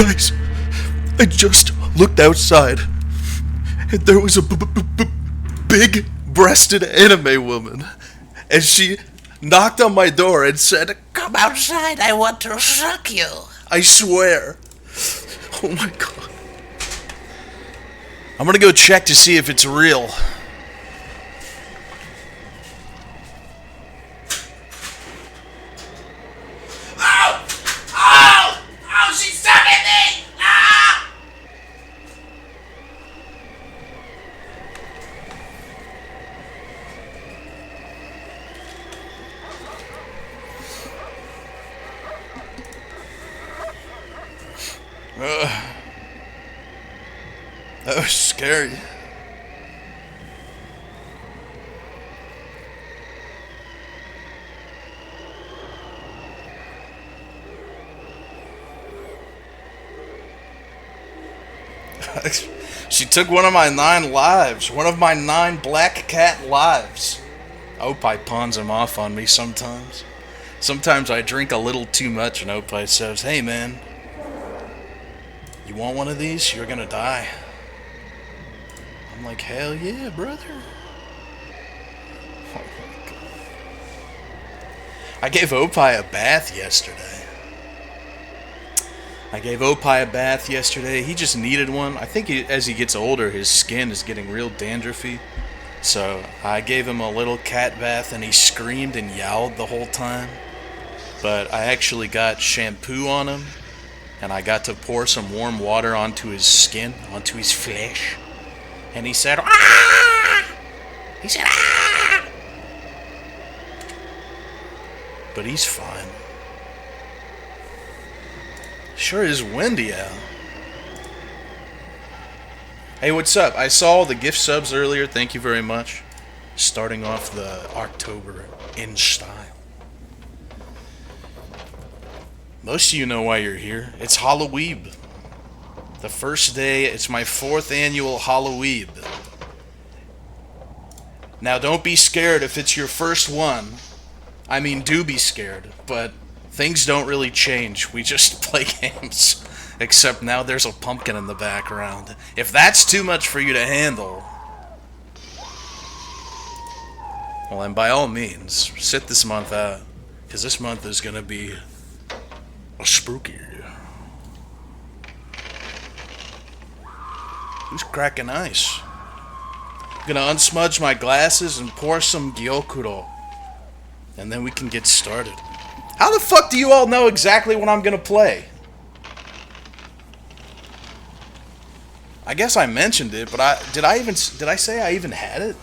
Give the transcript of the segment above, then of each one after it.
Guys, I just looked outside, and there was a big-breasted anime woman, and she knocked on my door and said, "Come outside, I want to suck you." I swear. Oh my god. I'm gonna go check to see if it's real. Oh! Oh! Oh, she's sucking me! Ah! That was scary. She took one of my 9 lives. One of my 9 black cat lives. Opie pawns him off on me sometimes. Sometimes I drink a little too much and Opie says, "Hey man, you want one of these? You're gonna die." I'm like, hell yeah, brother. Oh my god. I gave Opie a bath yesterday. He just needed one. I think as he gets older, his skin is getting real dandruffy. So I gave him a little cat bath and he screamed and yowled the whole time. But I actually got shampoo on him and I got to pour some warm water onto his skin, onto his flesh. And he said, "Ah!" He said, "Ah!" But he's fine. Sure is windy out. Hey, what's up? I saw the gift subs earlier. Thank you very much. Starting off the October in style. Most of you know why you're here. It's Halloweeb. The first day, it's my 4th annual Halloweeb. Now, don't be scared if it's your first one. I mean, do be scared, but things don't really change. We just play games. Except now there's a pumpkin in the background. If that's too much for you to handle, well, then by all means, sit this month out. Because this month is going to be a spooky. Who's cracking ice? I'm gonna unsmudge my glasses and pour some gyokuro. And then we can get started. How the fuck do you all know exactly what I'm gonna play? I guess I mentioned it, but did I say I even had it?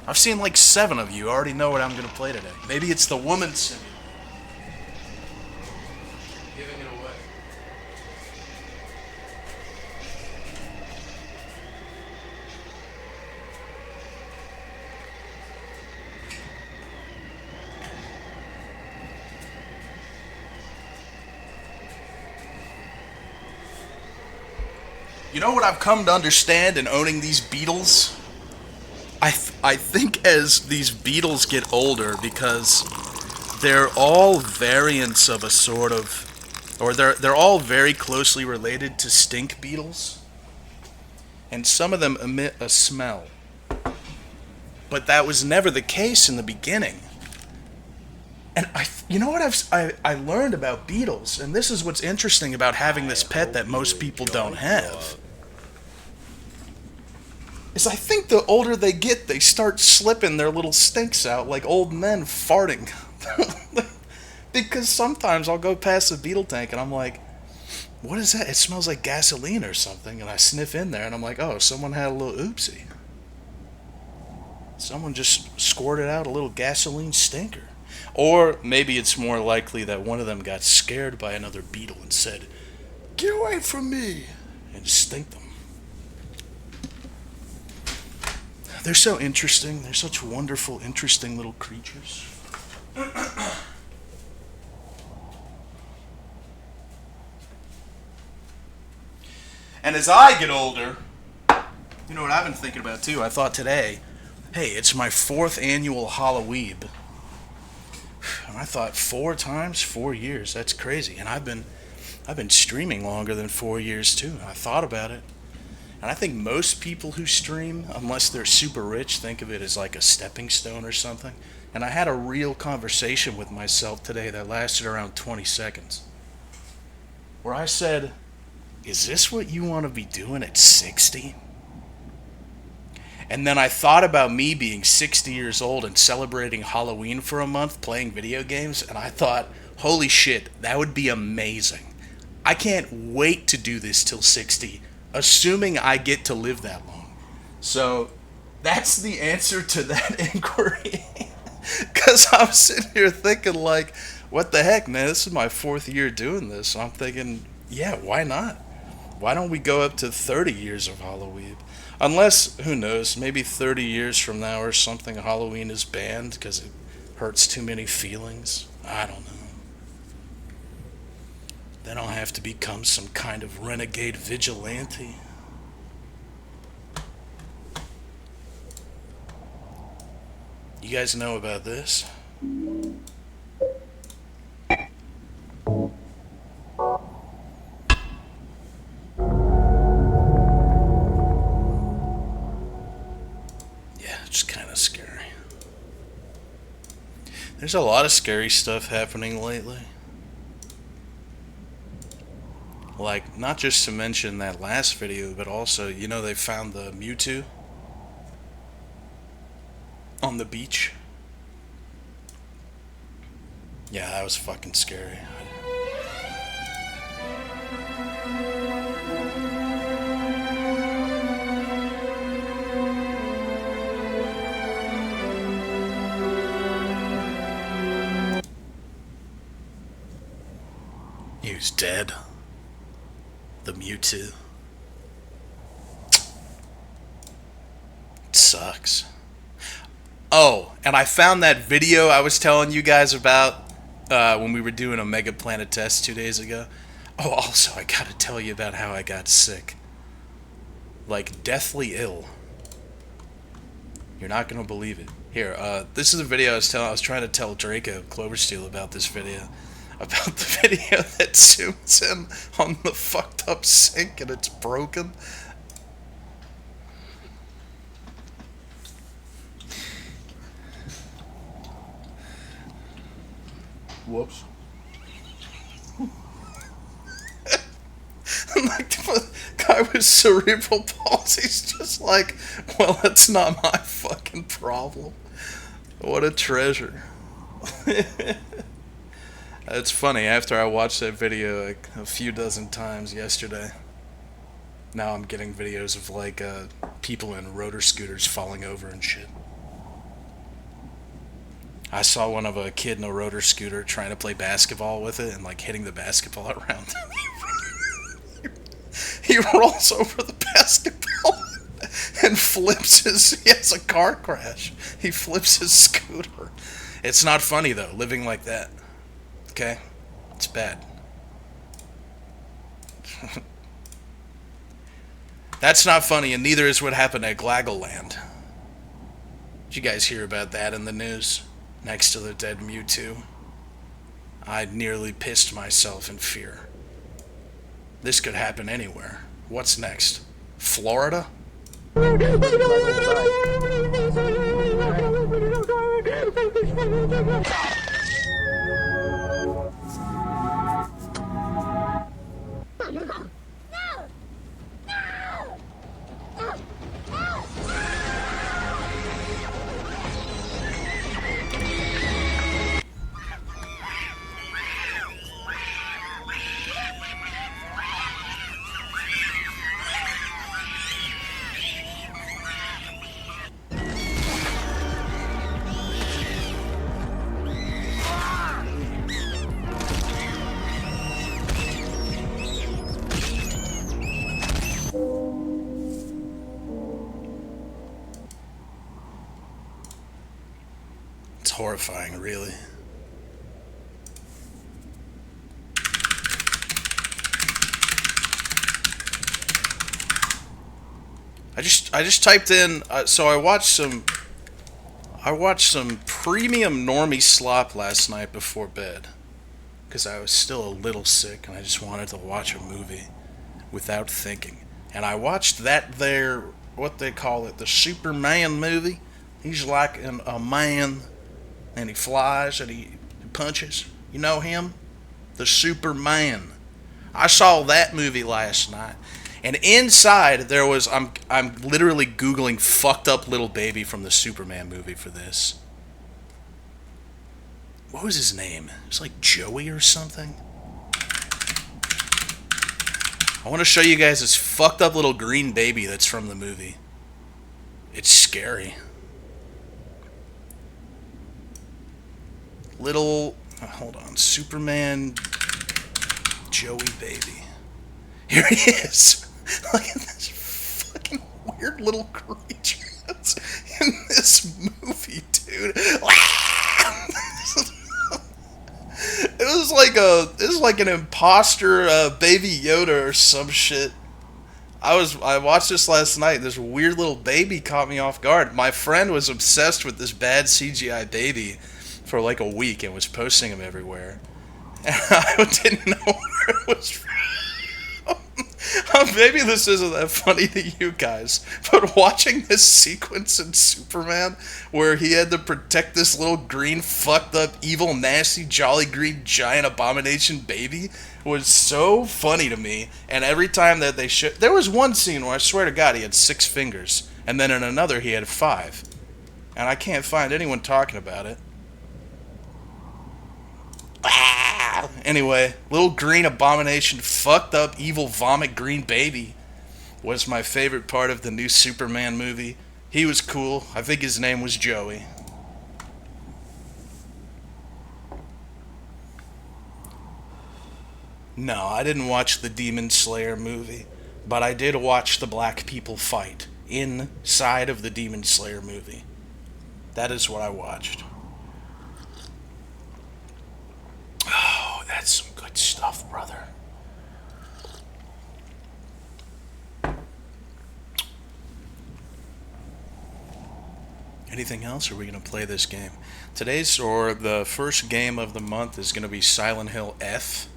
I've seen like 7 of you already know what I'm gonna play today. Maybe it's the woman simulator. Giving it away. You know what I've come to understand in owning these Beetles? I think as these Beetles get older, because they're all variants of a sort of, or they're all very closely related to stink beetles, and some of them emit a smell. But that was never the case in the beginning. And you know what I learned about beetles, and this is what's interesting about having this pet that most people don't have, is I think the older they get, they start slipping their little stinks out like old men farting. Because sometimes I'll go past the beetle tank and I'm like, what is that? It smells like gasoline or something. And I sniff in there and I'm like, oh, someone had a little oopsie. Someone just squirted out a little gasoline stinker. Or maybe it's more likely that one of them got scared by another beetle and said, "Get away from me," and stink them. They're so interesting. They're such wonderful, interesting little creatures. And as I get older, you know what I've been thinking about too? I thought today, hey, it's my 4th annual Halloweeb. And I thought 4 times, 4 years, that's crazy. And I've been I've been streaming longer than 4 years too. I thought about it. And I think most people who stream, unless they're super rich, think of it as like a stepping stone or something. And I had a real conversation with myself today that lasted around 20 seconds. Where I said, is this what you want to be doing at 60? And then I thought about me being 60 years old and celebrating Halloween for a month playing video games, and I thought, holy shit, that would be amazing. I can't wait to do this till 60, assuming I get to live that long. So that's the answer to that inquiry. Because I'm sitting here thinking, like, what the heck, man? This is my 4th year doing this. I'm thinking, yeah, why not? Why don't we go up to 30 years of Halloween? Unless, who knows, maybe 30 years from now or something, Halloween is banned because it hurts too many feelings. I don't know. Then I'll have to become some kind of renegade vigilante. You guys know about this? Yeah, it's kind of scary. There's a lot of scary stuff happening lately. Like, not just to mention that last video, but also, you know, they found the Mewtwo on the beach. Yeah, that was fucking scary. He was dead. The Mewtwo. It sucks. Oh, and I found that video I was telling you guys about when we were doing a Mega Planet test 2 days ago. Oh, also, I gotta tell you about how I got sick. Like, deathly ill. You're not gonna believe it. Here, this is a video I was trying to tell Draco Cloversteel about this video. About the video that zooms in on the fucked up sink and it's broken. Whoops. Like, the guy with cerebral palsy's just like, well, that's not my fucking problem. What a treasure. It's funny, after I watched that video like a few dozen times yesterday, now I'm getting videos of like people in rotor scooters falling over and shit. I saw one of a kid in a rotor scooter trying to play basketball with it and like hitting the basketball around him. He rolls over the basketball and flips he has a car crash. He flips his scooter. It's not funny though, living like that. Okay? It's bad. That's not funny, and neither is what happened at Glaggleland. Did you guys hear about that in the news? Next to the dead Mewtwo. I nearly pissed myself in fear. This could happen anywhere. What's next? Florida? It's horrifying, really. I just typed in so I watched some premium normie slop last night before bed. because I was still a little sick and I just wanted to watch a movie without thinking. And I watched that there, what they call it, the Superman movie. He's like a man and he flies and he punches. You know him? The Superman. I saw that movie last night. And inside there was I'm literally googling fucked up little baby from the Superman movie for this. What was his name? It was like Joey or something. I want to show you guys this fucked up little green baby that's from the movie. It's scary. Little, hold on, Superman Joey baby. Here he is. Look at this fucking weird little creature that's in this movie, dude. It was like an imposter baby Yoda or some shit. I watched this last night. This weird little baby caught me off guard. My friend was obsessed with this bad CGI baby for like a week and was posting them everywhere. And I didn't know where it was from. Maybe this isn't that funny to you guys, but watching this sequence in Superman where he had to protect this little green, fucked up, evil, nasty, jolly green, giant abomination baby was so funny to me. And every time that they there was one scene where I swear to God he had 6 fingers, and then in another he had 5. And I can't find anyone talking about it. Anyway, little green abomination, fucked up, evil, vomit green baby was my favorite part of the new Superman movie. He was cool. I think his name was Joey. No, I didn't watch the Demon Slayer movie, but I did watch the black people fight inside of the Demon Slayer movie. That is what I watched. Oh, that's some good stuff, brother. Anything else, or are we going to play this game? The first game of the month is going to be Silent Hill F.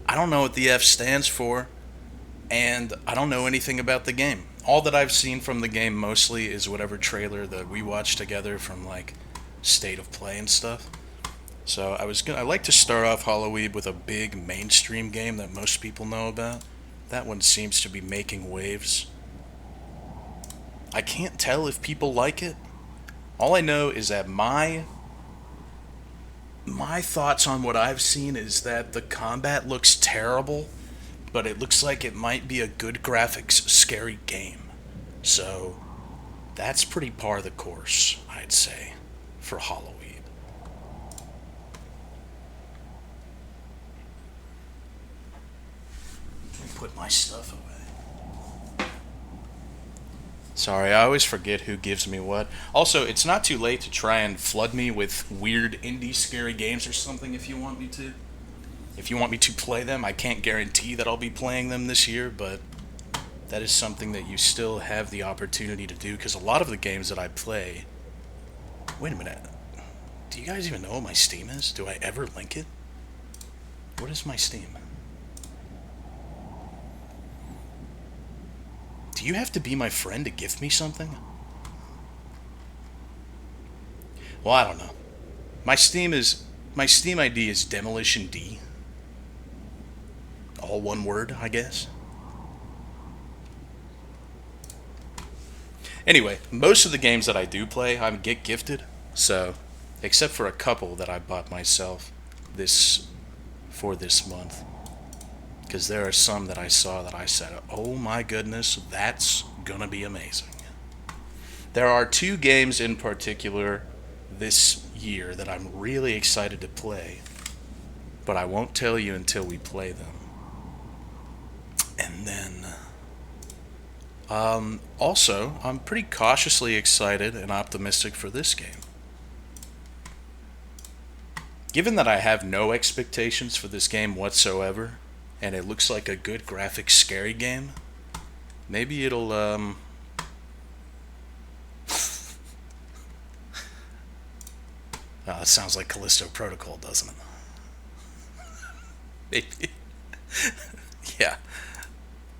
I don't know what the F stands for, and I don't know anything about the game. All that I've seen from the game mostly is whatever trailer that we watched together from like State of Play and stuff. So I like to start off Halloweeb with a big mainstream game that most people know about. That one seems to be making waves. I can't tell if people like it. All I know is that my thoughts on what I've seen is that the combat looks terrible, but it looks like it might be a good graphics, scary game. So that's pretty par the course, I'd say, for Halloweeb. Put my stuff away. Sorry, I always forget who gives me what. Also, it's not too late to try and flood me with weird indie scary games or something if you want me to. If you want me to play them, I can't guarantee that I'll be playing them this year, but that is something that you still have the opportunity to do, because a lot of the games that I play... Wait a minute. Do you guys even know what my Steam is? Do I ever link it? What is my Steam? Do you have to be my friend to gift me something? Well, I don't know. My Steam ID is Demolition D. All one word, I guess. Anyway, most of the games that I do play, I get gifted. So, except for a couple that I bought myself for this month. Because there are some that I saw that I said, oh my goodness, that's gonna be amazing. There are 2 games in particular this year that I'm really excited to play, but I won't tell you until we play them. And then, also, I'm pretty cautiously excited and optimistic for this game. Given that I have no expectations for this game whatsoever, and it looks like a good graphic scary game, maybe it'll it sounds like Callisto Protocol, doesn't it? Maybe. Yeah.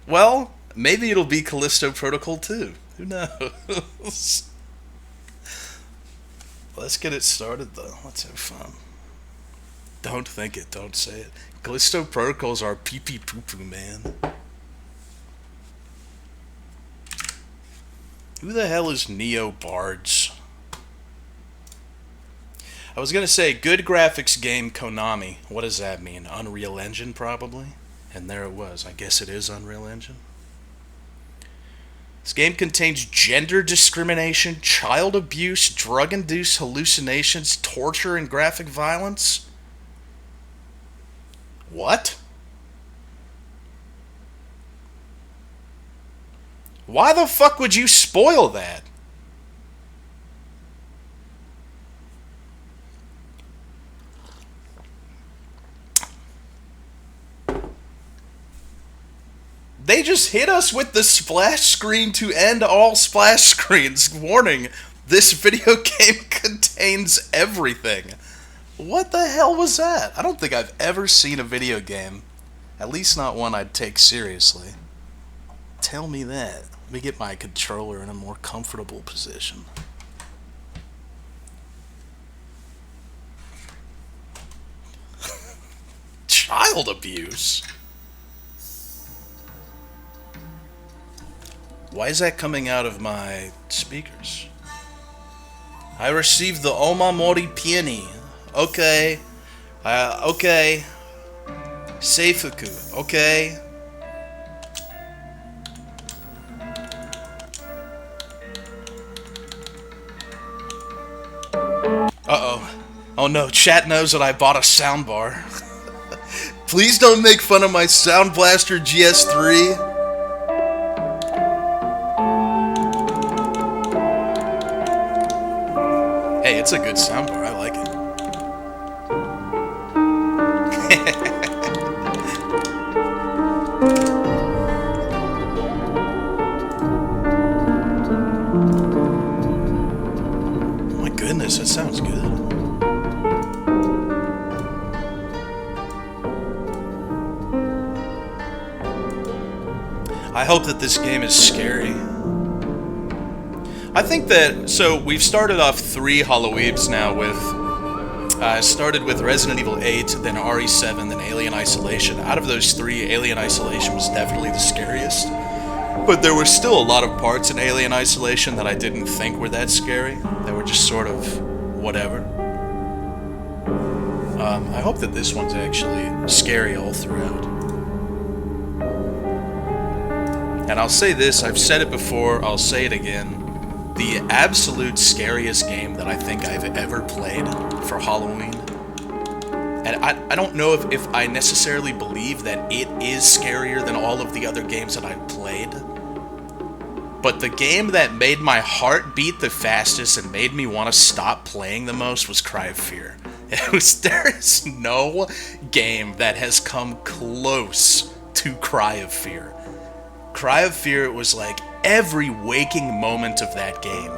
Well, maybe it'll be Callisto Protocol 2. Who knows? Let's get it started, though. Let's have fun. Don't think it. Don't say it. Callisto Protocols are pee-pee poo-poo, man. Who the hell is Neo Bards? I was gonna say, good graphics game Konami. What does that mean? Unreal Engine, probably? And there it was. I guess it is Unreal Engine. This game contains gender discrimination, child abuse, drug-induced hallucinations, torture, and graphic violence. What? Why the fuck would you spoil that? They just hit us with the splash screen to end all splash screens. Warning, this video game contains everything. What the hell was that? I don't think I've ever seen a video game, at least not one I'd take seriously. Tell me that. Let me get my controller in a more comfortable position. Child abuse? Why is that coming out of my speakers? I received the Omamori Peony. Okay. Okay. Seifuku. Okay. Uh-oh. Oh no, chat knows that I bought a soundbar. Please don't make fun of my Sound Blaster GS3. Hey, it's a good soundbar. I like it. Oh my goodness, that sounds good. I hope that this game is scary. I think that, so we've started off 3 Halloweebs now with, started with Resident Evil 8, then RE7, then Alien Isolation. Out of those 3, Alien Isolation was definitely the scariest. But there were still a lot of parts in Alien Isolation that I didn't think were that scary. That were just sort of whatever. I hope that this one's actually scary all throughout. And I'll say this, I've said it before, I'll say it again. The absolute scariest game that I think I've ever played for Halloween. And I don't know if I necessarily believe that it is scarier than all of the other games that I've played. But the game that made my heart beat the fastest and made me want to stop playing the most was Cry of Fear. There is no game that has come close to Cry of Fear. Cry of Fear was like every waking moment of that game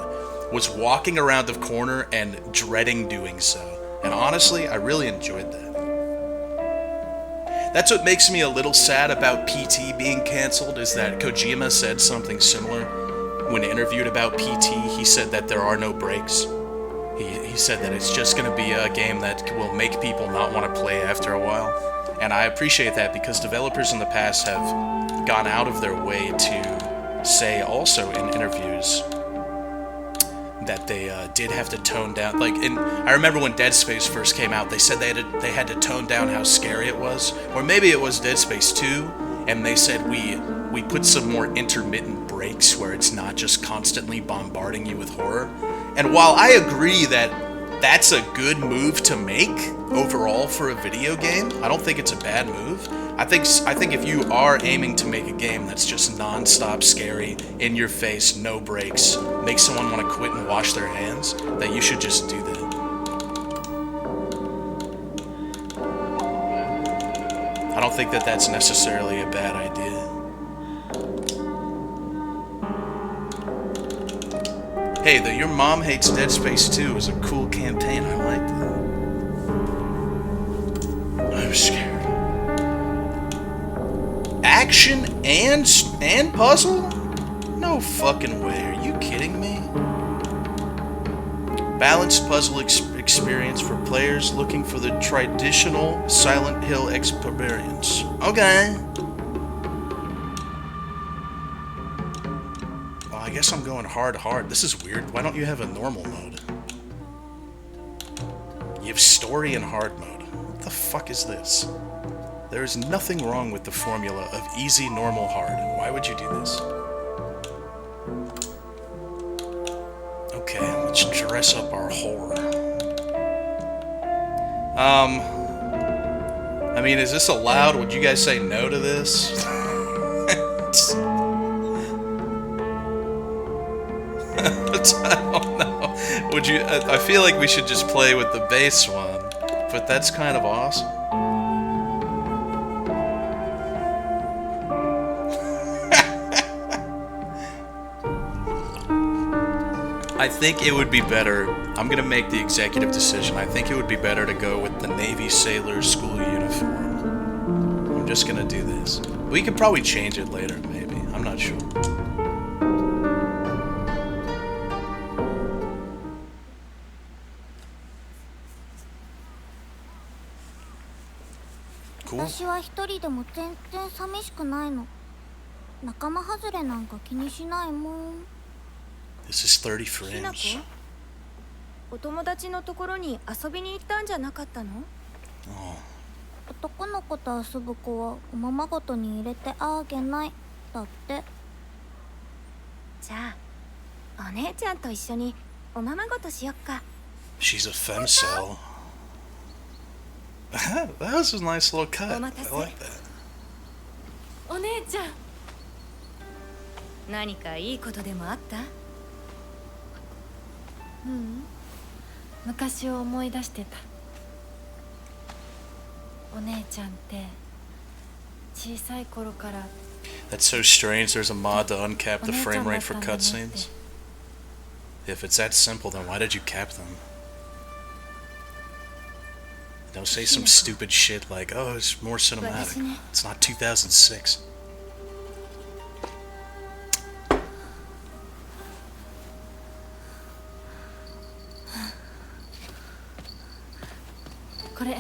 was walking around the corner and dreading doing so. And honestly, I really enjoyed that. That's what makes me a little sad about PT being cancelled, is that Kojima said something similar. When interviewed about PT, he said that there are no breaks. He said that it's just going to be a game that will make people not want to play after a while. And I appreciate that, because developers in the past have gone out of their way to say also in interviews that they did have to tone down. Like, I remember when Dead Space first came out, they said they had to tone down how scary it was. Or maybe it was Dead Space 2, and they said we put some more intermittent breaks where it's not just constantly bombarding you with horror. And while I agree that that's a good move to make overall for a video game, I don't think it's a bad move. I think if you are aiming to make a game that's just non-stop scary, in your face, no breaks, make someone want to quit and wash their hands, that you should just do that. I don't think that that's necessarily a bad idea. Hey, the Your Mom Hates Dead Space 2 is a cool campaign. I like that. I'm scared. action and puzzle? No fucking way. Are you kidding me? Balanced puzzle experience for players looking for the traditional Silent Hill experience. Okay. Well, I guess I'm going hard. This is weird. Why don't you have a normal mode? You have story and hard mode. What the fuck is this? There is nothing wrong with the formula of easy, normal, hard. Why would you do this? Okay, let's dress up our horror. I mean, is this allowed? Would you guys say no to this? I don't know. Would you? I feel like we should just play with the base one, but that's kind of awesome. I think it would be better. I'm gonna make the executive decision. I think it would be better to go with the Navy Sailor school uniform. I'm just gonna do this. We could probably change it later, maybe. I'm not sure. Cool. 私は一人でも全然寂しくないの。仲間外れなんか気にしないもん。This is 30ひなこ frames. お友達のところに遊びに行ったんじゃなかったの？ Oh. 男の子と遊ぶ子はおままごとに入れてあげないだって。じゃあお姉ちゃんと一緒におままごとしよっか。 She's a femcel. That was a nice little cut. I like that. お姉ちゃん何かいいことでもあった？昔を思い出してた。お姉ちゃんって小さい頃から That's so strange. There's a mod to uncap the frame rate for cutscenes. If it's that simple, then why did you cap them? Don't say some stupid shit like, oh, it's more cinematic. It's not 2006. これ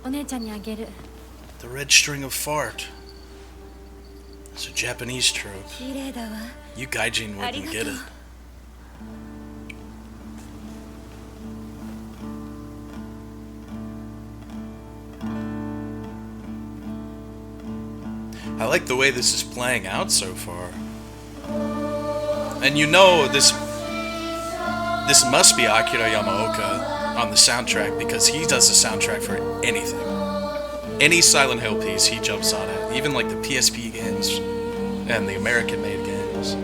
お姉ちゃんにあげる。 The red string of fart. It's a Japanese trope. 綺麗だわ。 You gaijin wouldn't get it. I like the way this is playing out so far. And you know this must be Akira Yamaoka on the soundtrack because he does the soundtrack for anything. Any Silent Hill piece he jumps on it, even like the PSP games and the American made games.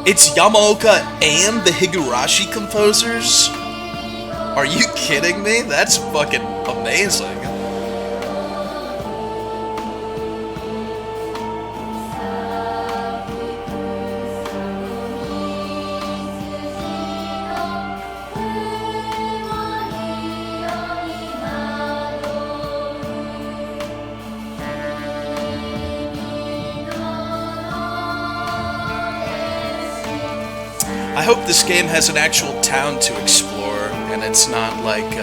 It's Yamaoka and the Higurashi composers? Are you kidding me? That's fucking amazing. I hope this game has an actual town to explore, and it's not like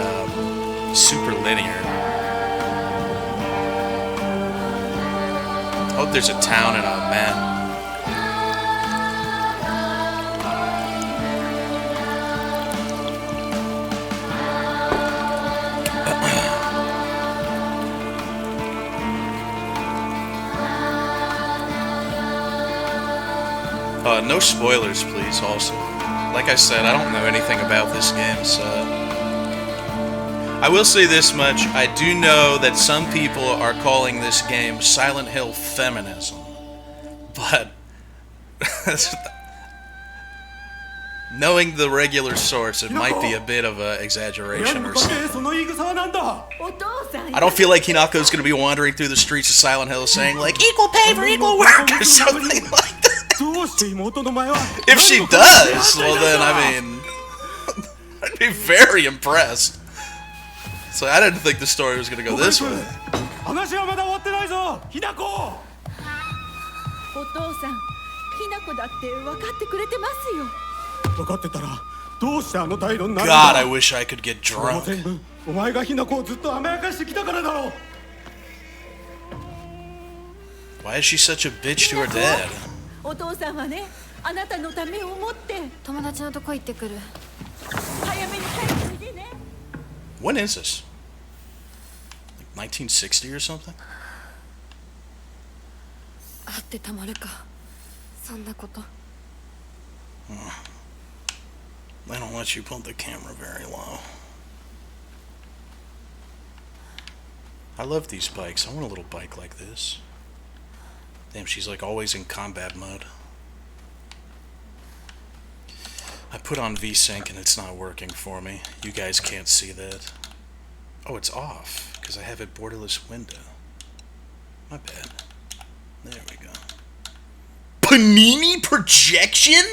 super linear. I hope there's a town and a map. No spoilers, please, also. Like I said, I don't know anything about this game, so... I will say this much. I do know that some people are calling this game Silent Hill feminism. But... knowing the regular source, it might be a bit of an exaggeration or something. I don't feel like Hinako's gonna be wandering through the streets of Silent Hill saying, like, equal pay for equal work, or something like that. If she does, well then, I mean, I'd be very impressed. So I didn't think the story was going to go this way. 話はまだ終わってないぞ、ひなこ。お父さん、ひな子だって分かってくれてますよ。分かってたらどうしてあの態度になるん God, I だ。 wish I could get それも drunk. 全部お前がひなこをずっと甘やかしてきたからだろう。 Why is she such a bitch to her dad? お父さんはね、あなたのためを思って友達のとこ行ってくる。早めに帰ってきてね。 When is this? Like 1960 or something? あってたまるか。そんなこと。They don't let you put the camera very low. I love these bikes. I want a little bike like this. Damn, she's like always in combat mode. I put on VSync and it's not working for me. You guys can't see that. Oh, it's off because I have a borderless window. My bad. There we go. Panini projection?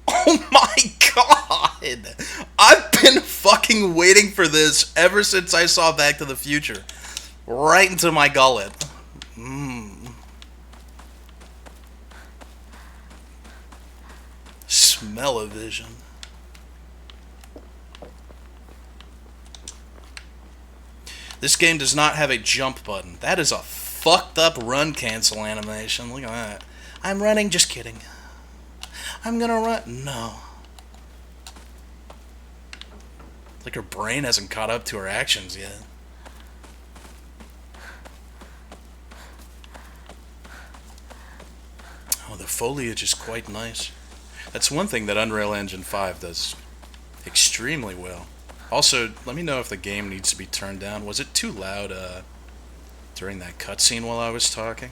Oh my god! I've been fucking waiting for this ever since I saw Back to the Future. Right into my gullet. Smell-o-vision. This game does not have a jump button. That is a fucked up run cancel animation. Look at that. I'm running, just kidding. I'm gonna run. No. Like her brain hasn't caught up to her actions yet. Oh, the foliage is quite nice. That's one thing that Unreal Engine 5 does extremely well. Also, let me know if the game needs to be turned down. Was it too loud during that cutscene while I was talking?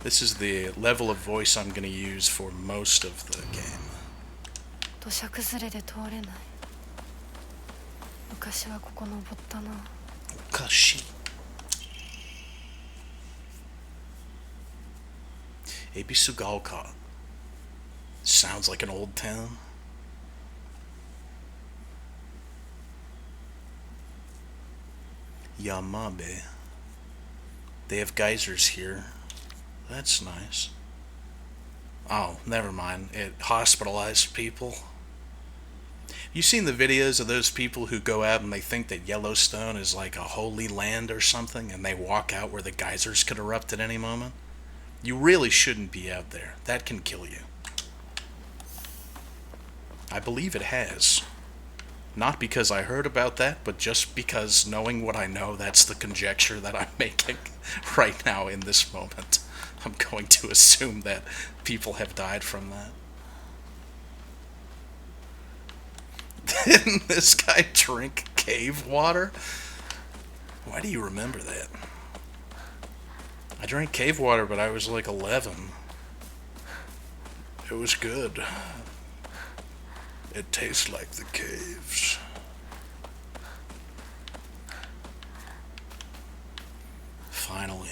This is the level of voice I'm going to use for most of the game. 土砂崩れで通れない。昔はここ登ったな。Kashi. Ebisugaoka. Sounds like an old town. Yamabe. They have geysers here. That's nice. Oh, never mind. It hospitalized people. You seen the videos of those people who go out and they think that Yellowstone is like a holy land or something, and they walk out where the geysers could erupt at any moment? You really shouldn't be out there. That can kill you. I believe it has. Not because I heard about that, but just because, knowing what I know, that's the conjecture that I'm making right now in this moment. I'm going to assume that people have died from that. Didn't this guy drink cave water? Why do you remember that? I drank cave water, but I was like 11. It was good. It tastes like the caves. Finally.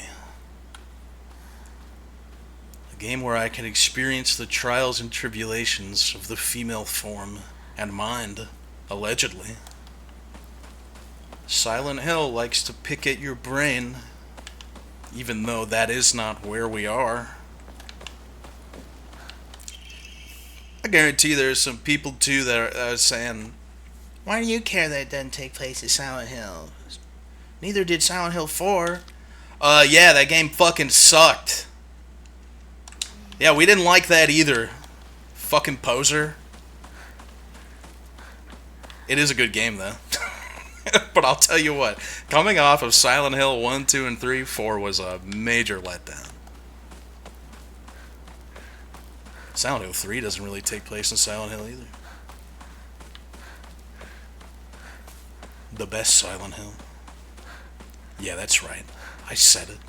A game where I can experience the trials and tribulations of the female form and mind, allegedly. Silent Hill likes to pick at your brain, even though that is not where we are. I guarantee there's some people too that are saying, why do you care that it doesn't take place at Silent Hill? Neither did Silent Hill 4. Yeah, that game fucking sucked. Yeah, we didn't like that either. Fucking poser. It is a good game though. But I'll tell you what, coming off of Silent Hill 1, 2, and 3, 4 was a major letdown. Silent Hill 3 doesn't really take place in Silent Hill either. The best Silent Hill. Yeah, that's right. I said it.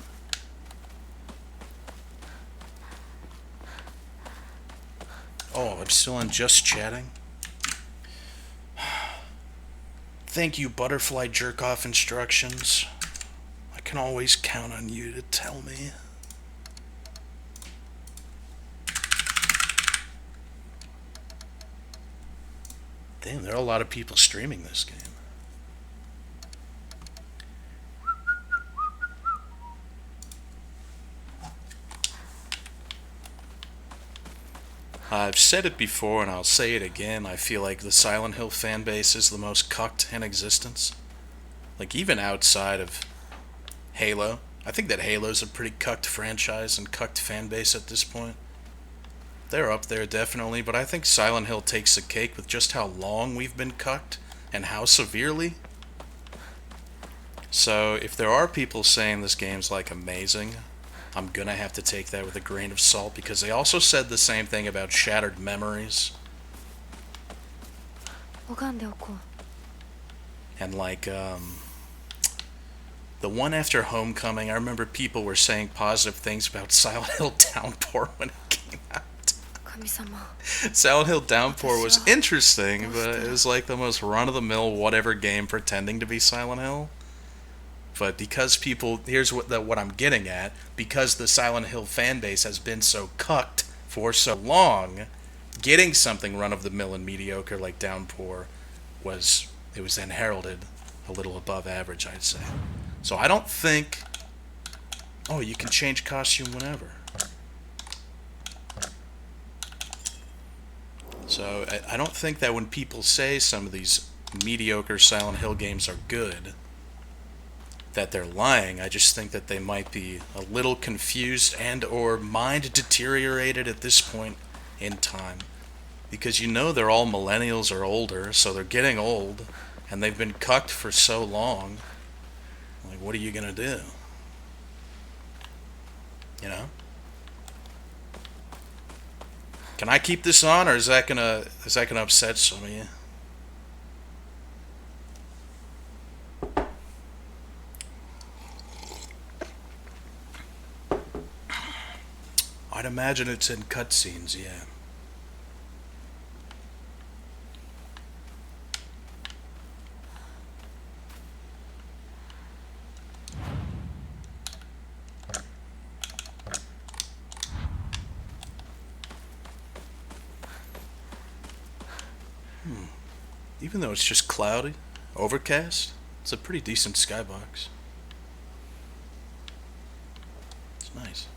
Oh, I'm still on just chatting? Thank you, butterfly jerk-off instructions. I can always count on you to tell me. Damn, there are a lot of people streaming this game. I've said it before and I'll say it again. I feel like the Silent Hill fanbase is the most cucked in existence. Like, even outside of Halo. I think that Halo's a pretty cucked franchise and cucked fanbase at this point. They're up there, definitely, but I think Silent Hill takes the cake with just how long we've been cucked and how severely. So, if there are people saying this game's, like, amazing, I'm gonna have to take that with a grain of salt, because they also said the same thing about Shattered Memories. And, like, the one after Homecoming, I remember people were saying positive things about Silent Hill Downpour when it came out. Silent Hill Downpour was interesting, but it was like the most run-of-the-mill whatever game pretending to be Silent Hill. But because people, here's what I'm getting at, because the Silent Hill fanbase has been so cucked for so long, getting something run-of-the-mill and mediocre like Downpour was then heralded a little above average, I'd say. So I don't think... Oh, you can change costume whenever. So I don't think that when people say some of these mediocre Silent Hill games are good, that they're lying. I just think that they might be a little confused and or mind deteriorated at this point in time. Because you know they're all millennials or older, so they're getting old, and they've been cucked for so long. Like, what are you gonna do? You know? Can I keep this on, or is that gonna upset some of you? I'd imagine it's in cutscenes, yeah. Even though it's just cloudy, overcast, it's a pretty decent skybox. It's nice.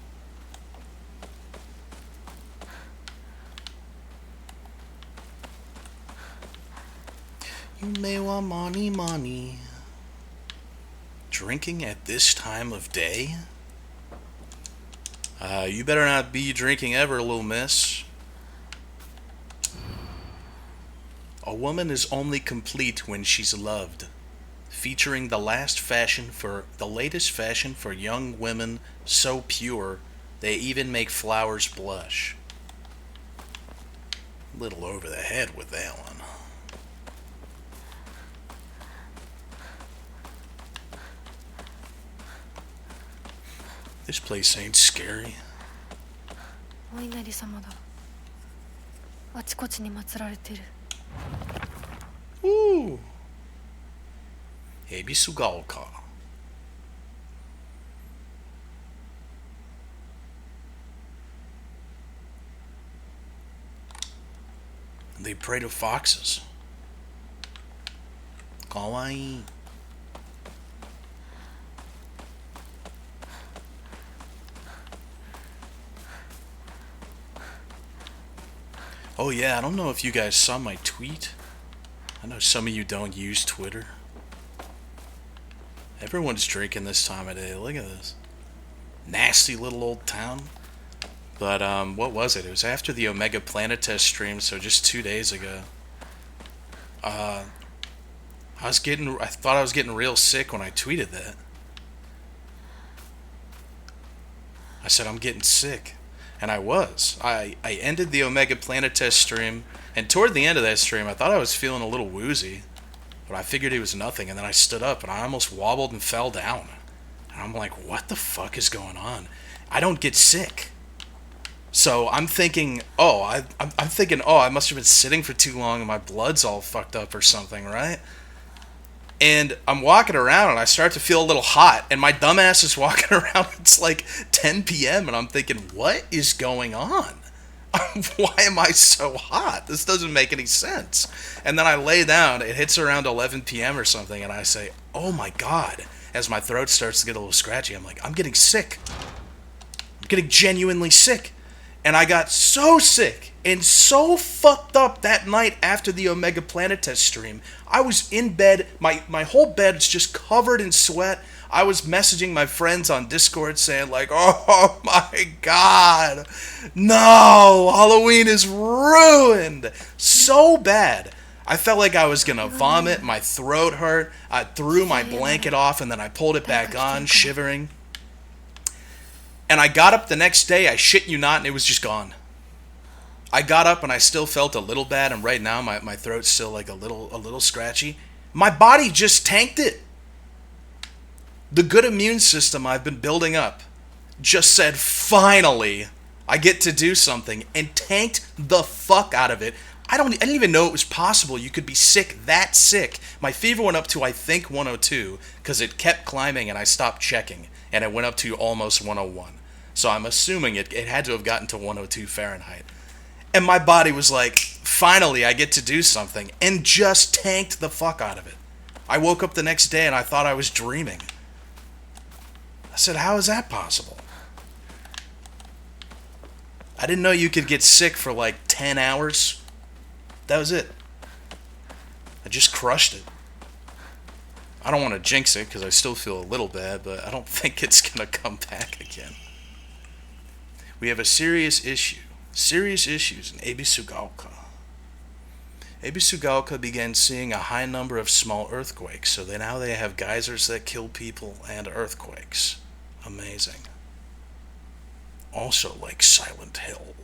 You may want money. Drinking at this time of day? You better not be drinking ever, little miss. A woman is only complete when she's loved. Featuring the latest fashion for young women so pure they even make flowers blush. A little over the head with that one. This place ain't scary. Ooh. Ebisugaoka. They pray to foxes. Kawaii. Oh yeah, I don't know if you guys saw my tweet. I know some of you don't use Twitter. Everyone's drinking this time of day. Look at this. Nasty little old town. But, what was it? It was after the Omega Planet Test stream, so just 2 days ago. I thought I was getting real sick when I tweeted that. I said, I'm getting sick. And I was. I ended the Omega Planet Test stream, and toward the end of that stream, I thought I was feeling a little woozy, but I figured it was nothing, and then I stood up, and I almost wobbled and fell down. And I'm like, what the fuck is going on? I don't get sick. So I'm thinking, I must have been sitting for too long, and my blood's all fucked up or something, right? And I'm walking around, and I start to feel a little hot, and my dumbass is walking around. It's like 10 p.m., and I'm thinking, what is going on? Why am I so hot? This doesn't make any sense. And then I lay down, it hits around 11 p.m. or something, and I say, oh my god. As my throat starts to get a little scratchy, I'm like, I'm getting sick. I'm getting genuinely sick. And I got so sick and so fucked up that night after the Omega Planet Test stream. I was in bed, my whole bed is just covered in sweat. I was messaging my friends on Discord saying like, oh my god, no, Halloween is ruined. So bad. I felt like I was gonna vomit, my throat hurt, I threw my blanket off and then I pulled it back on, shivering. And I got up the next day, I shit you not, and it was just gone. I got up and I still felt a little bad, and right now my throat's still like a little scratchy. My body just tanked it. The good immune system I've been building up just said, finally, I get to do something, and tanked the fuck out of it. I didn't even know it was possible you could be sick that sick. My fever went up to, I think, 102, because it kept climbing and I stopped checking, and it went up to almost 101. So I'm assuming it had to have gotten to 102 Fahrenheit. And my body was like, finally, I get to do something, and just tanked the fuck out of it. I woke up the next day and I thought I was dreaming. I said, how is that possible? I didn't know you could get sick for like 10 hours. That was it. I just crushed it. I don't want to jinx it because I still feel a little bad, but I don't think it's going to come back again. We have a serious issue. Serious issues in Ebisugaoka. Ebisugaoka began seeing a high number of small earthquakes, so now they have geysers that kill people and earthquakes. Amazing. Also like Silent Hill.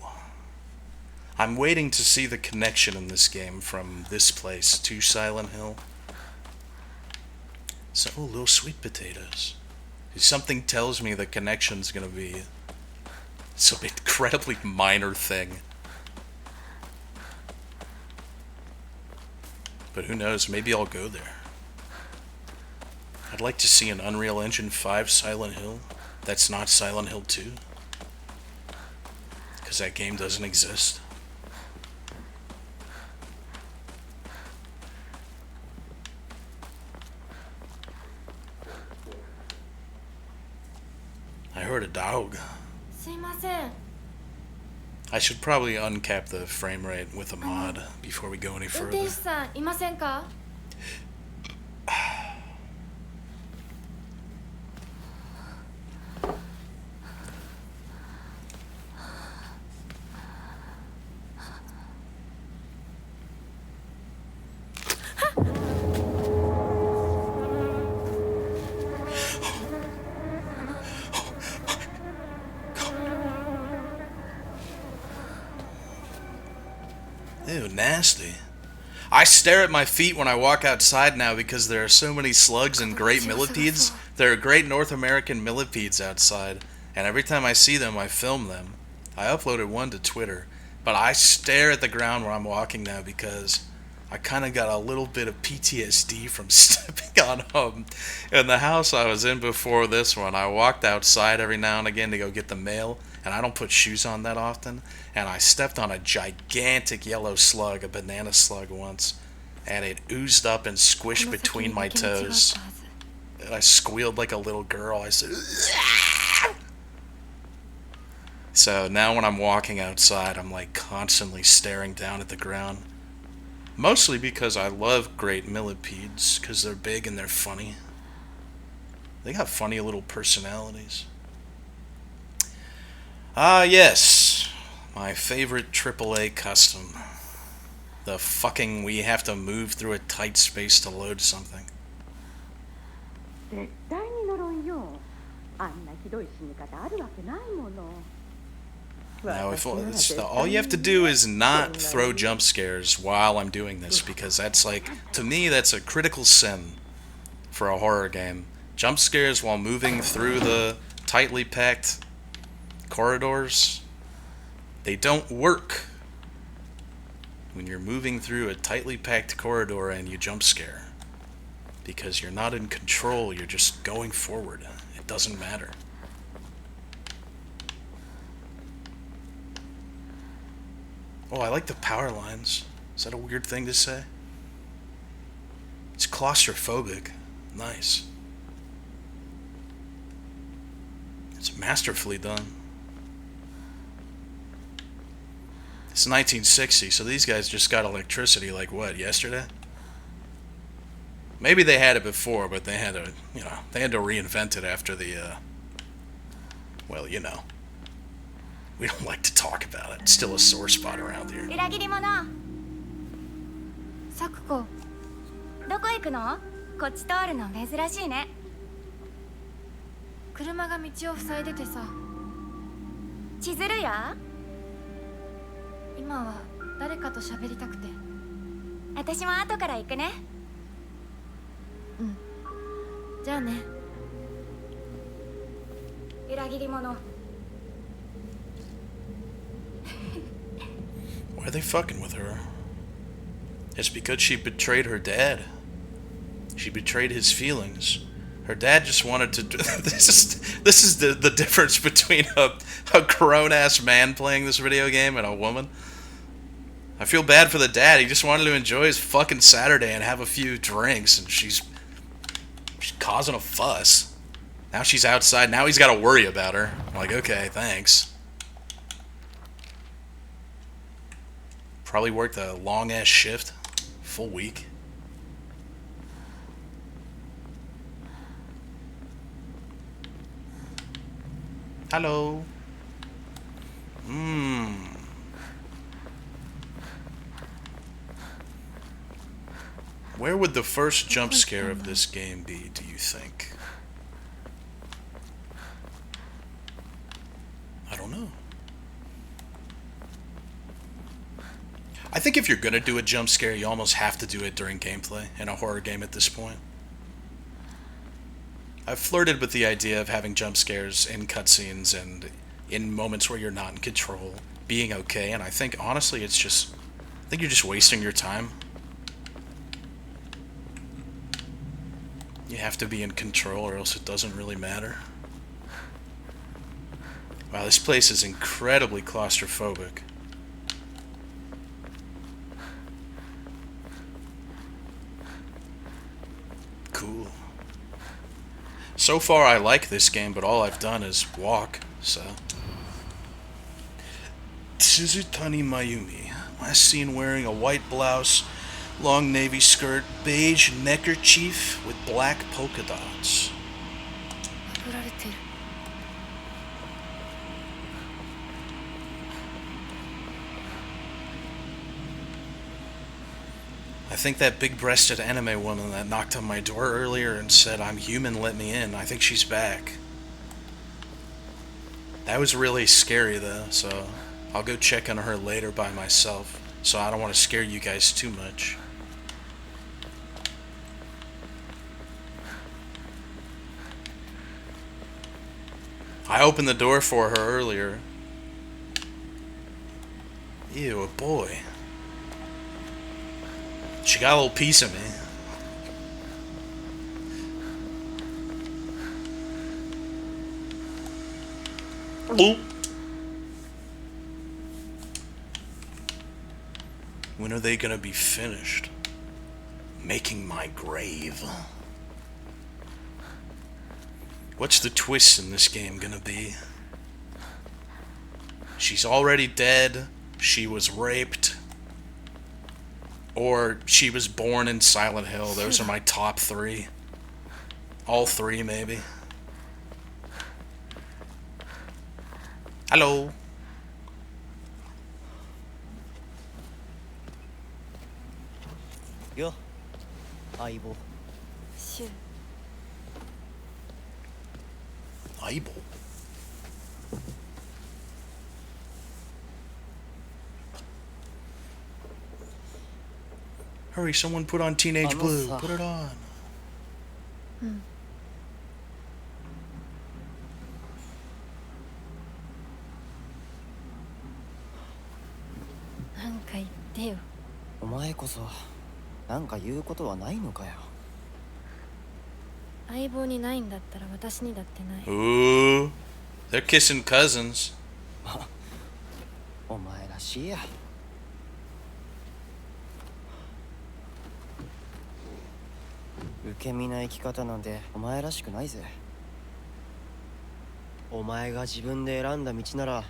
I'm waiting to see the connection in this game from this place to Silent Hill. So, oh, little sweet potatoes. Something tells me the connection's gonna be some incredibly minor thing. But who knows, maybe I'll go there. I'd like to see an Unreal Engine 5 Silent Hill that's not Silent Hill 2. Because that game doesn't exist. I heard a dog. I should probably uncap the frame rate with a mod before we go any further. Ew, nasty. I stare at my feet when I walk outside now because there are so many slugs and great millipedes. There are great North American millipedes outside, and every time I see them, I film them. I uploaded one to Twitter, but I stare at the ground where I'm walking now because I kind of got a little bit of PTSD from stepping on them. In the house I was in before this one, I walked outside every now and again to go get the mail, and I don't put shoes on that often, and I stepped on a gigantic yellow slug, a banana slug once, and it oozed up and squished between my toes. And I squealed like a little girl. I said, "Aah!" So now when I'm walking outside, I'm like constantly staring down at the ground. Mostly because I love great millipedes, because they're big and they're funny. They got funny little personalities. Ah, yes. My favorite AAA custom. The fucking we have to move through a tight space to load something. Now, if all you have to do is not throw jump scares while I'm doing this, because that's like, to me, that's a critical sin for a horror game. Jump scares while moving through the tightly packed corridors, they don't work when you're moving through a tightly packed corridor and you jump scare, because you're not in control, you're just going forward. It doesn't matter. Oh, I like the power lines. Is that a weird thing to say? It's claustrophobic. Nice. It's masterfully done. It's 1960, so these guys just got electricity like what, yesterday? Maybe they had it before, but they had to, they had to reinvent it after the, well, we don't like to talk about it. It's still a sore spot around here. 裏切り者サクコどこ行くの？こっち通るの珍しいね。車が道を塞いでてさ。千鶴や？今は誰かと喋りたくて。私も後から行くね。うん。じゃあね。裏切り者。Why are they fucking with her? It's because she betrayed her dad. She betrayed his feelings. Her dad just wanted to. This is the difference between a grown ass man playing this video game and a woman. I feel bad for the dad. He just wanted to enjoy his fucking Saturday and have a few drinks, and she's causing a fuss. Now she's outside. Now he's got to worry about her. I'm like, okay, thanks. Probably worked a long ass shift, full week. Hello. Where would the first jump scare of this game be, do you think? I don't know. I think if you're gonna do a jump scare, you almost have to do it during gameplay in a horror game at this point. I've flirted with the idea of having jump scares in cutscenes and in moments where you're not in control being okay, and I think honestly I think you're just wasting your time. You have to be in control or else it doesn't really matter. Wow, this place is incredibly claustrophobic. Cool. So far I like this game, but all I've done is walk, so. Tsuzutani Mayumi. Last seen wearing a white blouse, long navy skirt, beige neckerchief with black polka dots. I think that big-breasted anime woman that knocked on my door earlier and said, "I'm human, let me in," I think she's back. That was really scary though, so I'll go check on her later by myself, so I don't want to scare you guys too much. I opened the door for her earlier. Ew, a boy. She got a little piece of me. When are they gonna be finished making my grave? What's the twist in this game gonna be? She's already dead, she was raped, or she was born in Silent Hill. Those are my top three. All three, maybe. Hello. Yo, 相棒。シュ Bible. Hurry, someone put on Teenage Blue. Put it on. なんか言ってよ。お前こそなんか言うことはないのかよ。相棒にないんだったら私にだってない。 Ooh. They're kissing cousins. お前らしいや。受け身な生き方なんてお前らしくないぜ。お前が自分で選んだ道なら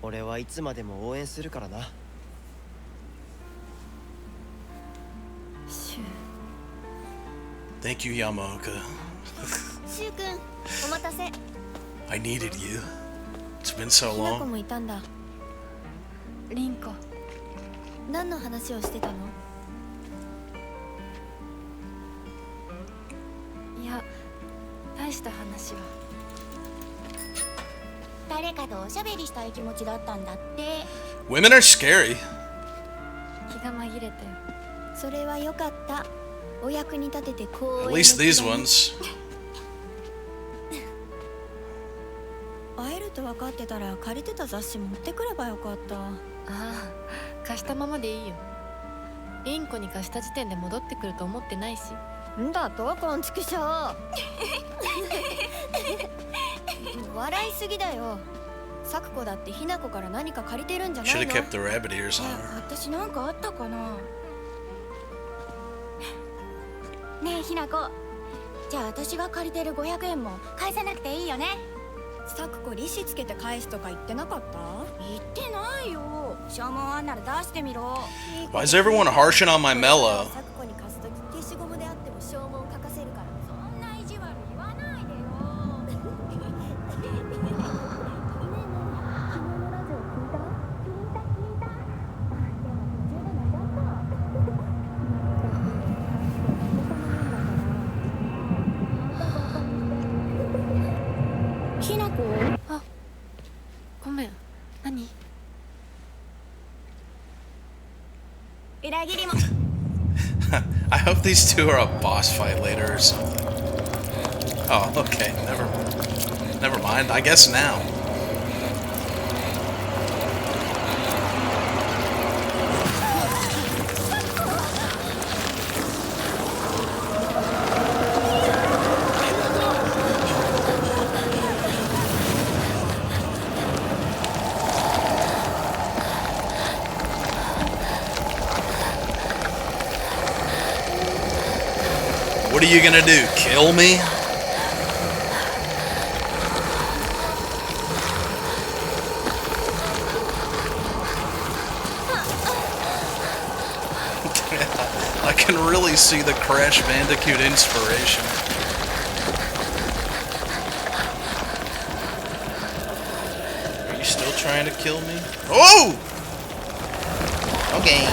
俺はいつまでも応援するからな。シュ Thank you, Yamaoka. シュウ君、お待たせ。 I needed you. It's been so ひなこ long. もいたんだ。リンコ、何の話をしてたの？いや、大した話は。誰かとおしゃべりしたい気持ちだったんだって。 Women are scary. 気が紛れたよ。それはよかった。お役に立てて光栄 At の least 気 these だね。 ones. 会えると分かってたら借りてた雑誌持ってくればよかった。ああ、貸したままでいいよ。リンコに貸した時点で戻ってくると思ってないし。んだとこんちくしょう。笑いすぎだよ。サクコだってひなこから何か借りてるんじゃな Should い have の？ kept the rabbit ears い on や her. 私なんかあったかな。ねえひなこ、じゃあ私が借りてる500円も返さなくていいよね。サクコ利子つけて返すとか言ってなかった？言ってないよ。消耗あんなら出してみろ。 Why is everyone harshing on my mellow? サクコに貸すとき消しゴムであっても消耗書かせるから。そんな意地悪言わないでよ。ひなこ？あ、ごめん。何？裏切りも。 I hope these two are a boss fight later or something. Oh, okay. Never mind. I guess now. What are you gonna do? Kill me? I can really see the Crash Bandicoot inspiration. Are you still trying to kill me? Oh! Okay.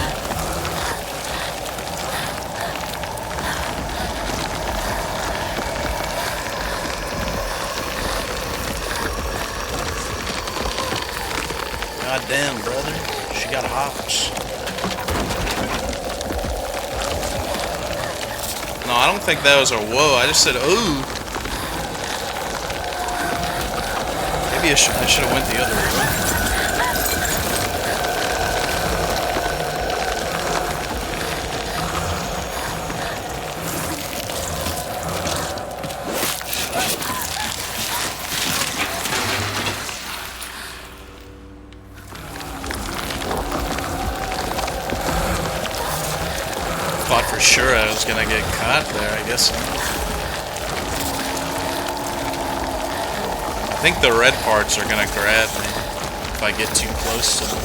God damn, brother. She got hops. No, I don't think that was a whoa. I just said, ooh. Maybe I should have went the other way. Thought for sure I was gonna get caught there, I guess. I think the red parts are gonna grab me if I get too close to them.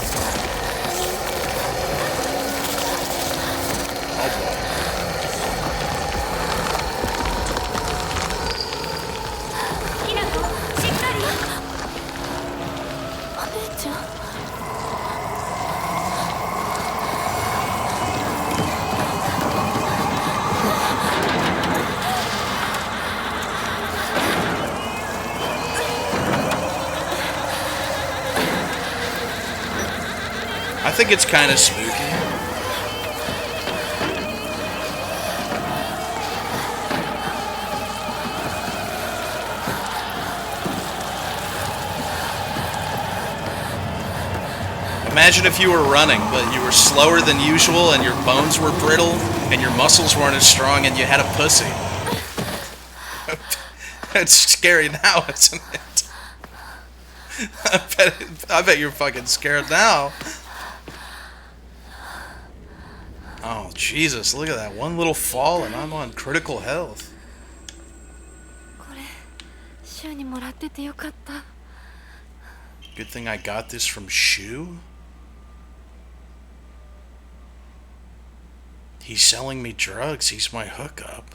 Oh boy. ひなこ、しっかり。お姉ちゃん。I think it's kind of spooky. Imagine if you were running, but you were slower than usual and your bones were brittle and your muscles weren't as strong and you had a pussy. It's scary now, isn't it? I bet you're fucking scared now. Oh, Jesus, look at that. One little fall and I'm on critical health. これ週にもらっててよかった。 Good thing I got this from Shu. He's selling me drugs. He's my hookup.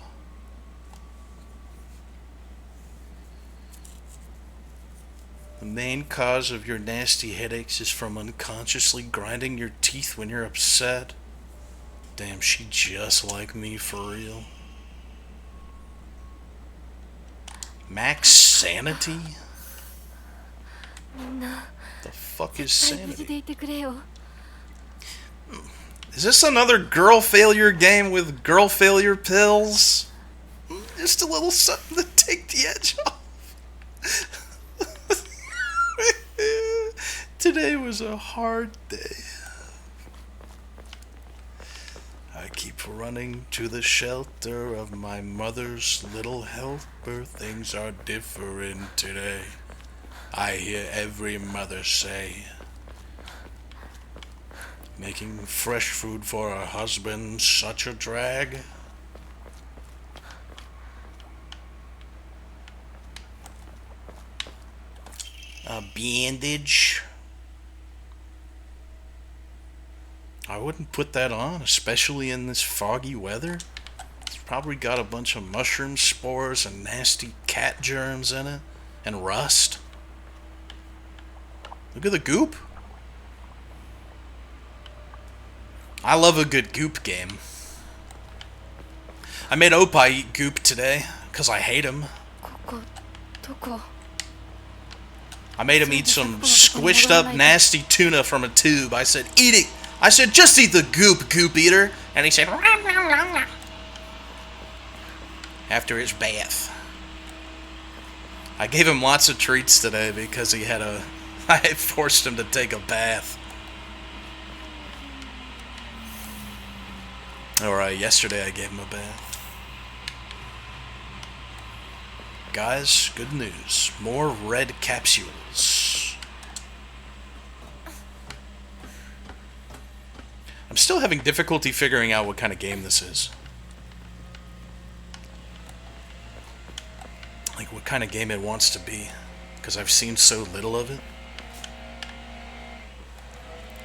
The main cause of your nasty headaches is from unconsciously grinding your teeth when you're upset. Damn, she just like me for real. Max sanity? The fuck is sanity? Is this another girl failure game with girl failure pills? Just a little something to take the edge off. Today was a hard day. I keep running to the shelter of my mother's little helper. Things are different today. I hear every mother say, making fresh food for her husband such a drag. A bandage. I wouldn't put that on, especially in this foggy weather. It's probably got a bunch of mushroom spores and nasty cat germs in it, and rust. Look at the goop. I love a good goop game. I made Opie eat goop today, because I hate him. I made him eat some squished up nasty tuna from a tube. I said, eat it. I said, just eat the goop eater. And he said, after his bath. I gave him lots of treats today because he had I forced him to take a bath. Alright, yesterday I gave him a bath. Guys, good news. More red capsules. I'm still having difficulty figuring out what kind of game this is. Like, what kind of game it wants to be. Because I've seen so little of it.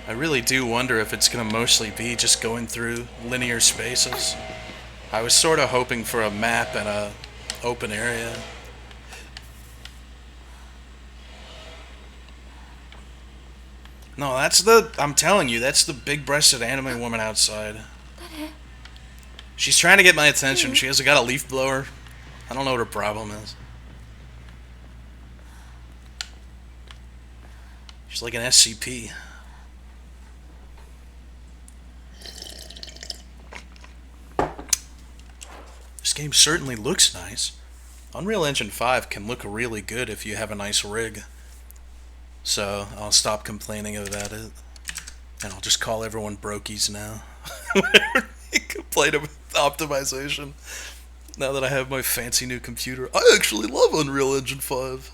I really do wonder if it's going to mostly be just going through linear spaces. I was sort of hoping for a map and a open area. No, I'm telling you, that's the big-breasted anime woman outside. She's trying to get my attention. She hasn't got a leaf blower. I don't know what her problem is. She's like an SCP. This game certainly looks nice. Unreal Engine 5 can look really good if you have a nice rig. So, I'll stop complaining about it. And I'll just call everyone brokies now. Whenever they complain about optimization. Now that I have my fancy new computer. I actually love Unreal Engine 5.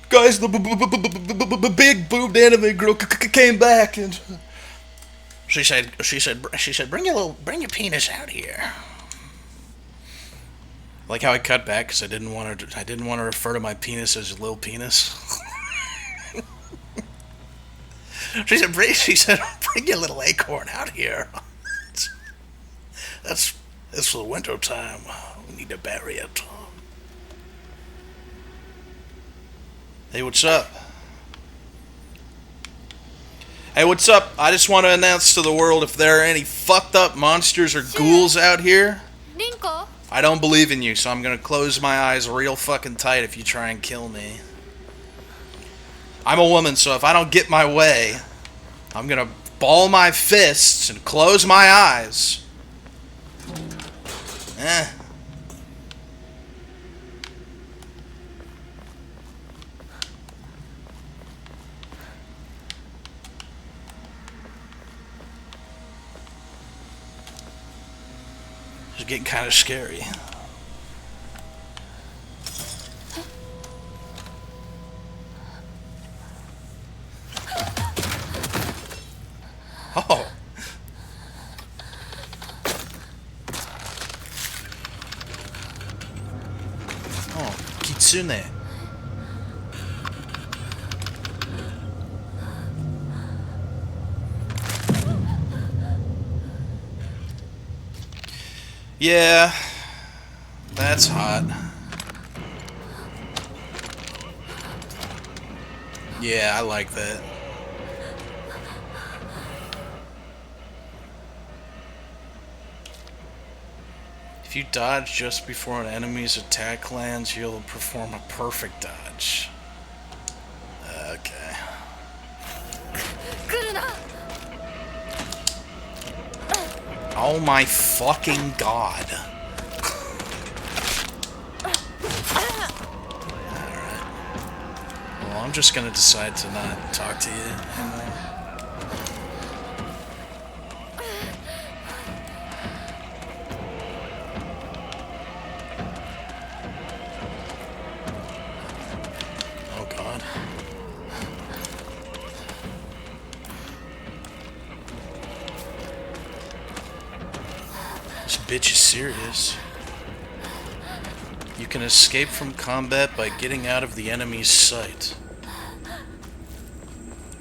Guys, the big boobed anime girl came back and she said, bring your penis out here. Like how I cut back because I didn't want to refer to my penis as Lil Penis. She said, bring your little acorn out here. It's the winter time. We need to bury it. Hey, what's up? Hey, what's up? I just want to announce to the world if there are any fucked up monsters or ghouls out here, リンコ I don't believe in you, so I'm gonna close my eyes real fucking tight if you try and kill me. I'm a woman, so if I don't get my way, I'm gonna ball my fists and close my eyes. It's getting kind of scary. Oh. Oh, Kitsune. Yeah, that's hot. Yeah, I like that. If you dodge just before an enemy's attack lands, you'll perform a perfect dodge. Okay. 来るな Oh my fucking god. Alright. Well, I'm just gonna decide to not talk to you anymore. Oh god. This bitch is serious. You can escape from combat by getting out of the enemy's sight.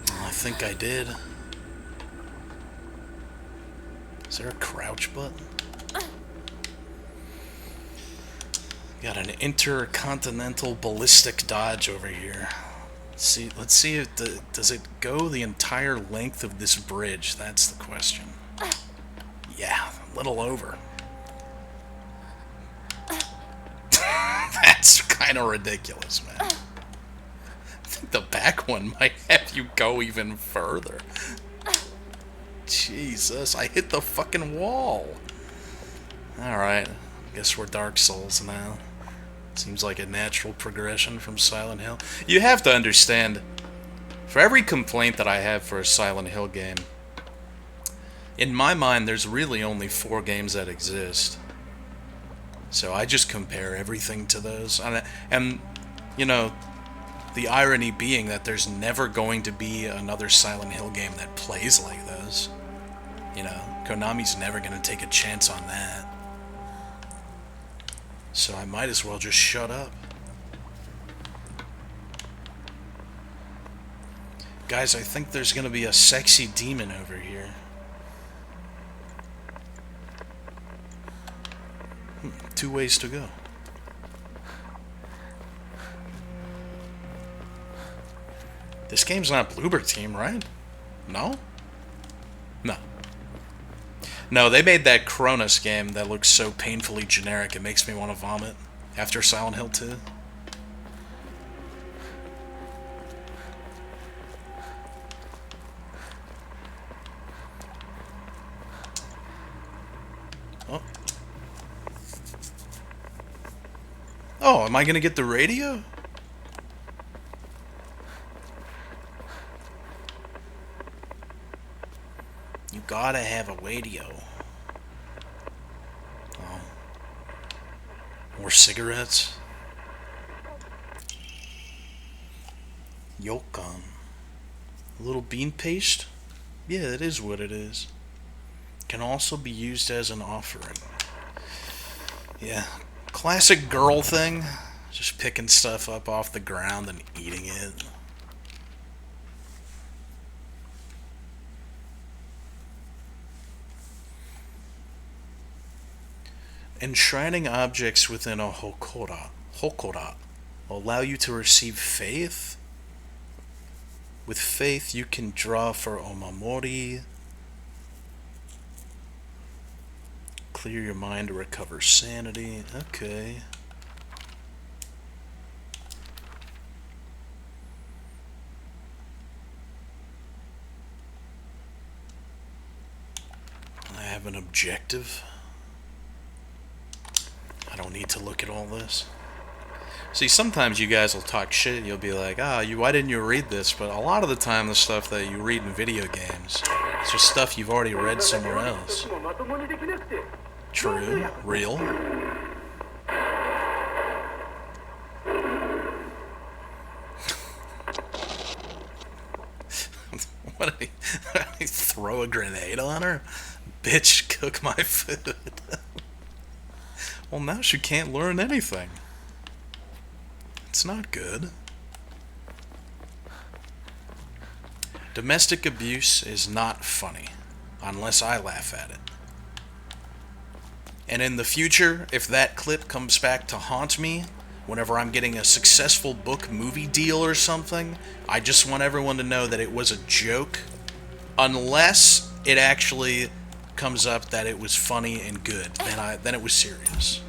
I think I did. Is there a crouch button? Got an intercontinental ballistic dodge over here. Let's see if does it go the entire length of this bridge? That's the question. Yeah, a little over. That's kind of ridiculous, man. I think the back one might have you go even further. Jesus, I hit the fucking wall. Alright, guess we're Dark Souls now. Seems like a natural progression from Silent Hill. You have to understand, for every complaint that I have for a Silent Hill game, in my mind, there's really only 4 games that exist. So I just compare everything to those. And, you know, the irony being that there's never going to be another Silent Hill game that plays like those. You know, Konami's never going to take a chance on that. So I might as well just shut up. Guys, I think there's going to be a sexy demon over here. 2 ways to go. This game's not Bloober Team, right? No? No. No, they made that Cronus game that looks so painfully generic it makes me want to vomit after Silent Hill 2. Oh. Oh, am I gonna get the radio? You gotta have a radio. Oh. More cigarettes? Yokon. A little bean paste? Yeah, it is what it is. Can also be used as an offering. Yeah, Classic girl thing. Just picking stuff up off the ground and eating it. Enshrining objects within a hokora will allow you to receive faith. With faith, you can draw for omamori. Clear your mind to recover sanity. Okay. I have an objective. I don't need to look at all this. See, sometimes you guys will talk shit. You'll be like, why didn't you read this? But a lot of the time, the stuff that you read in video games, it's just stuff you've already read somewhere else. True. Real. What did he throw a grenade on her? Bitch, cook my food. Well, now she can't learn anything. It's not good. Domestic abuse is not funny, unless I laugh at it. And in the future, if that clip comes back to haunt me, whenever I'm getting a successful book movie deal or something, I just want everyone to know that it was a joke, unless it actually comes up that it was funny and good. Then it was serious.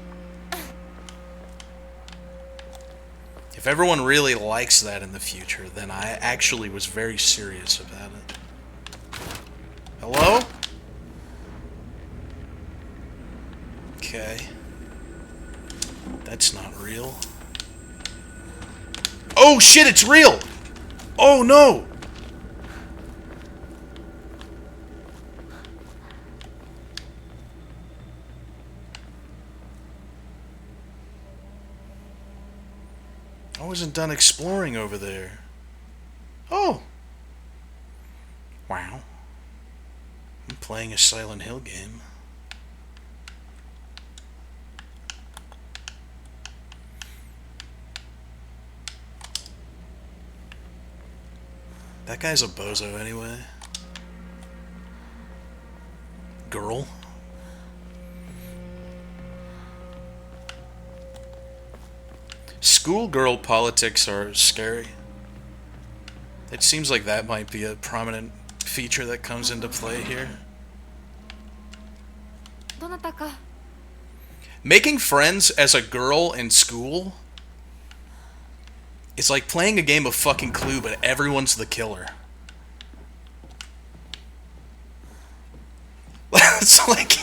If everyone really likes that in the future, then I actually was very serious about it. Hello? Okay. That's not real. Oh shit, it's real! Oh no! I wasn't done exploring over there. Oh! Wow. I'm playing a Silent Hill game. That guy's a bozo anyway. Girl. Schoolgirl politics are scary. It seems like that might be a prominent feature that comes into play here. Making friends as a girl in school is like playing a game of fucking Clue, but everyone's the killer. It's like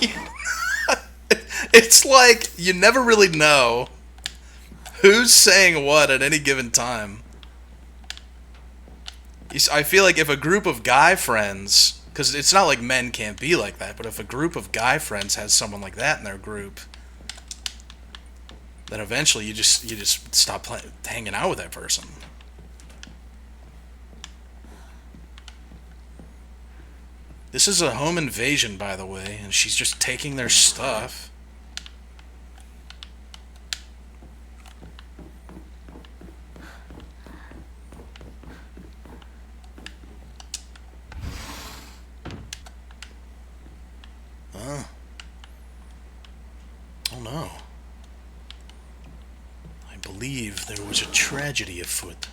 it's like you never really know who's saying what at any given time. I feel like if a group of guy friends, because it's not like men can't be like that, but if a group of guy friends has someone like that in their group, then eventually you just stop hanging out with that person. This is a home invasion, by the way, and she's just taking their stuff. Oh no. I believe there was a tragedy afoot.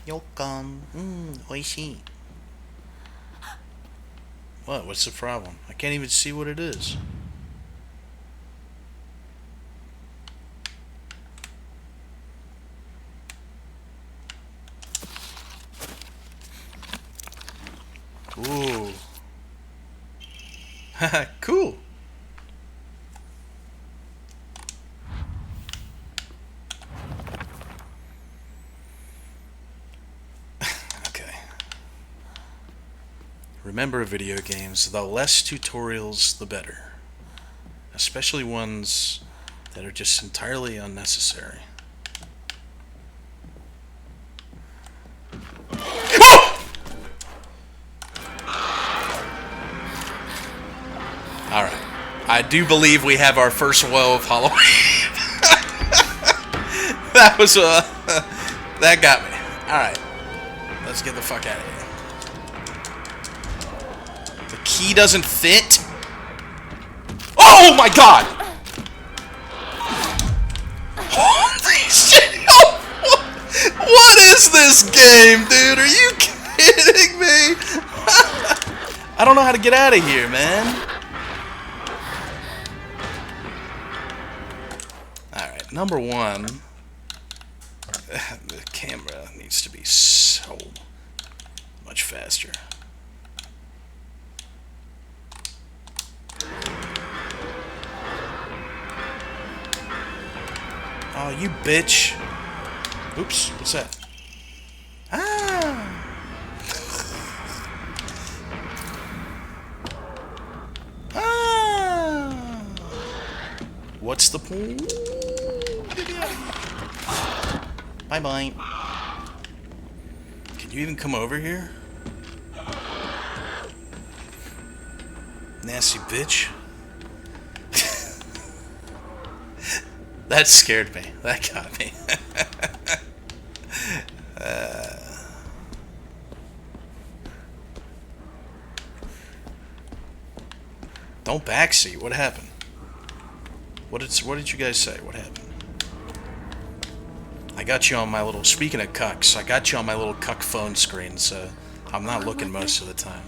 Yokan. Oishii. What? What's the problem? I can't even see what it is. Ooh. Haha, cool. Okay. Remember, video games, the less tutorials, the better. Especially ones that are just entirely unnecessary. I do believe we have our first woe of Halloween. That was that got me. Alright. Let's get the fuck out of here. The key doesn't fit? Oh my god! Holy shit! What is this game, dude? Are you kidding me? I don't know how to get out of here, man. Alright, number one. The camera needs to be so much faster. Oh, you bitch. Oops, what's that? Ah! Ah! What's the point? Bye-bye. Can you even come over here? Nasty bitch. That scared me. That got me. Don't backseat. What happened? What did you guys say? What happened? I got you on my little... Speaking of cucks, I got you on my little cuck phone screen, so I'm not looking most of the time.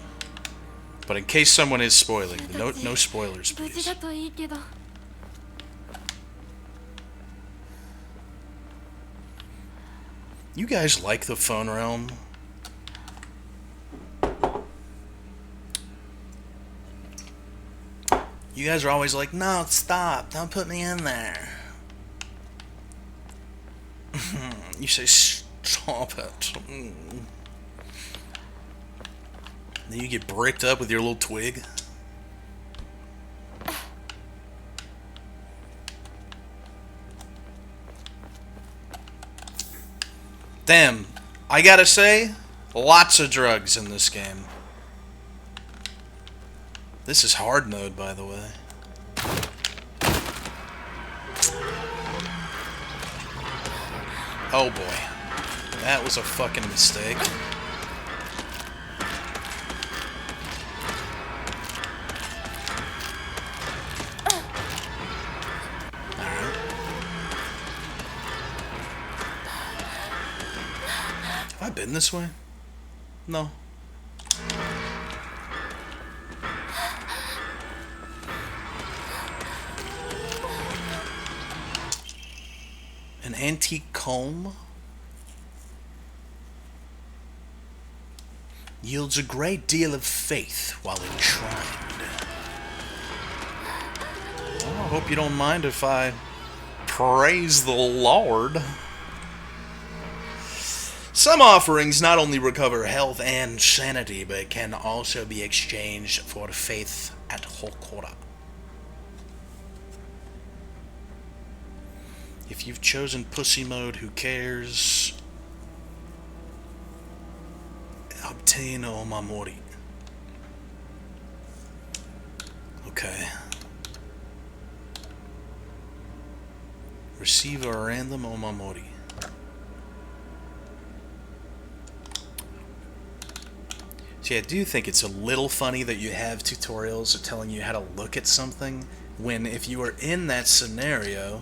But in case someone is spoiling, no spoilers, please. You guys like the phone realm? You guys are always like, no, stop, don't put me in there. You say, stop it. Then you get bricked up with your little twig. Damn, I gotta say, lots of drugs in this game. This is hard mode, by the way. Oh boy. That was a fucking mistake. Alright. Have I been this way? No. An antique comb yields a great deal of faith while enshrined. Well, I hope you don't mind if I praise the Lord. Some offerings not only recover health and sanity, but can also be exchanged for faith at Hokora. If you've chosen pussy mode, who cares? Obtain Omamori. Okay. Receive a random Omamori. See, I do think it's a little funny that you have tutorials telling you how to look at something, when if you are in that scenario,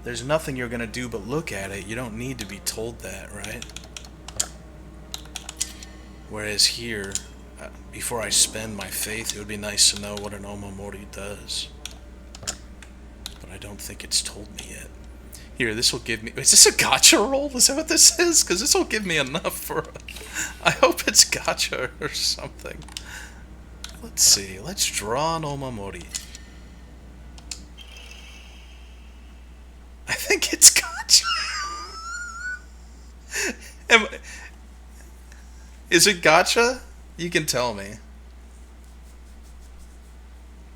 there's nothing you're going to do but look at it. You don't need to be told that, right? Whereas here, before I spend my faith, it would be nice to know what an Omamori does. But I don't think it's told me yet. Here, this will give me... Is this a gacha roll? Is that what this is? Because this will give me enough for... I hope it's gacha or something. Let's see. Let's draw an Omamori. I think it's gacha. Is it gacha? You can tell me.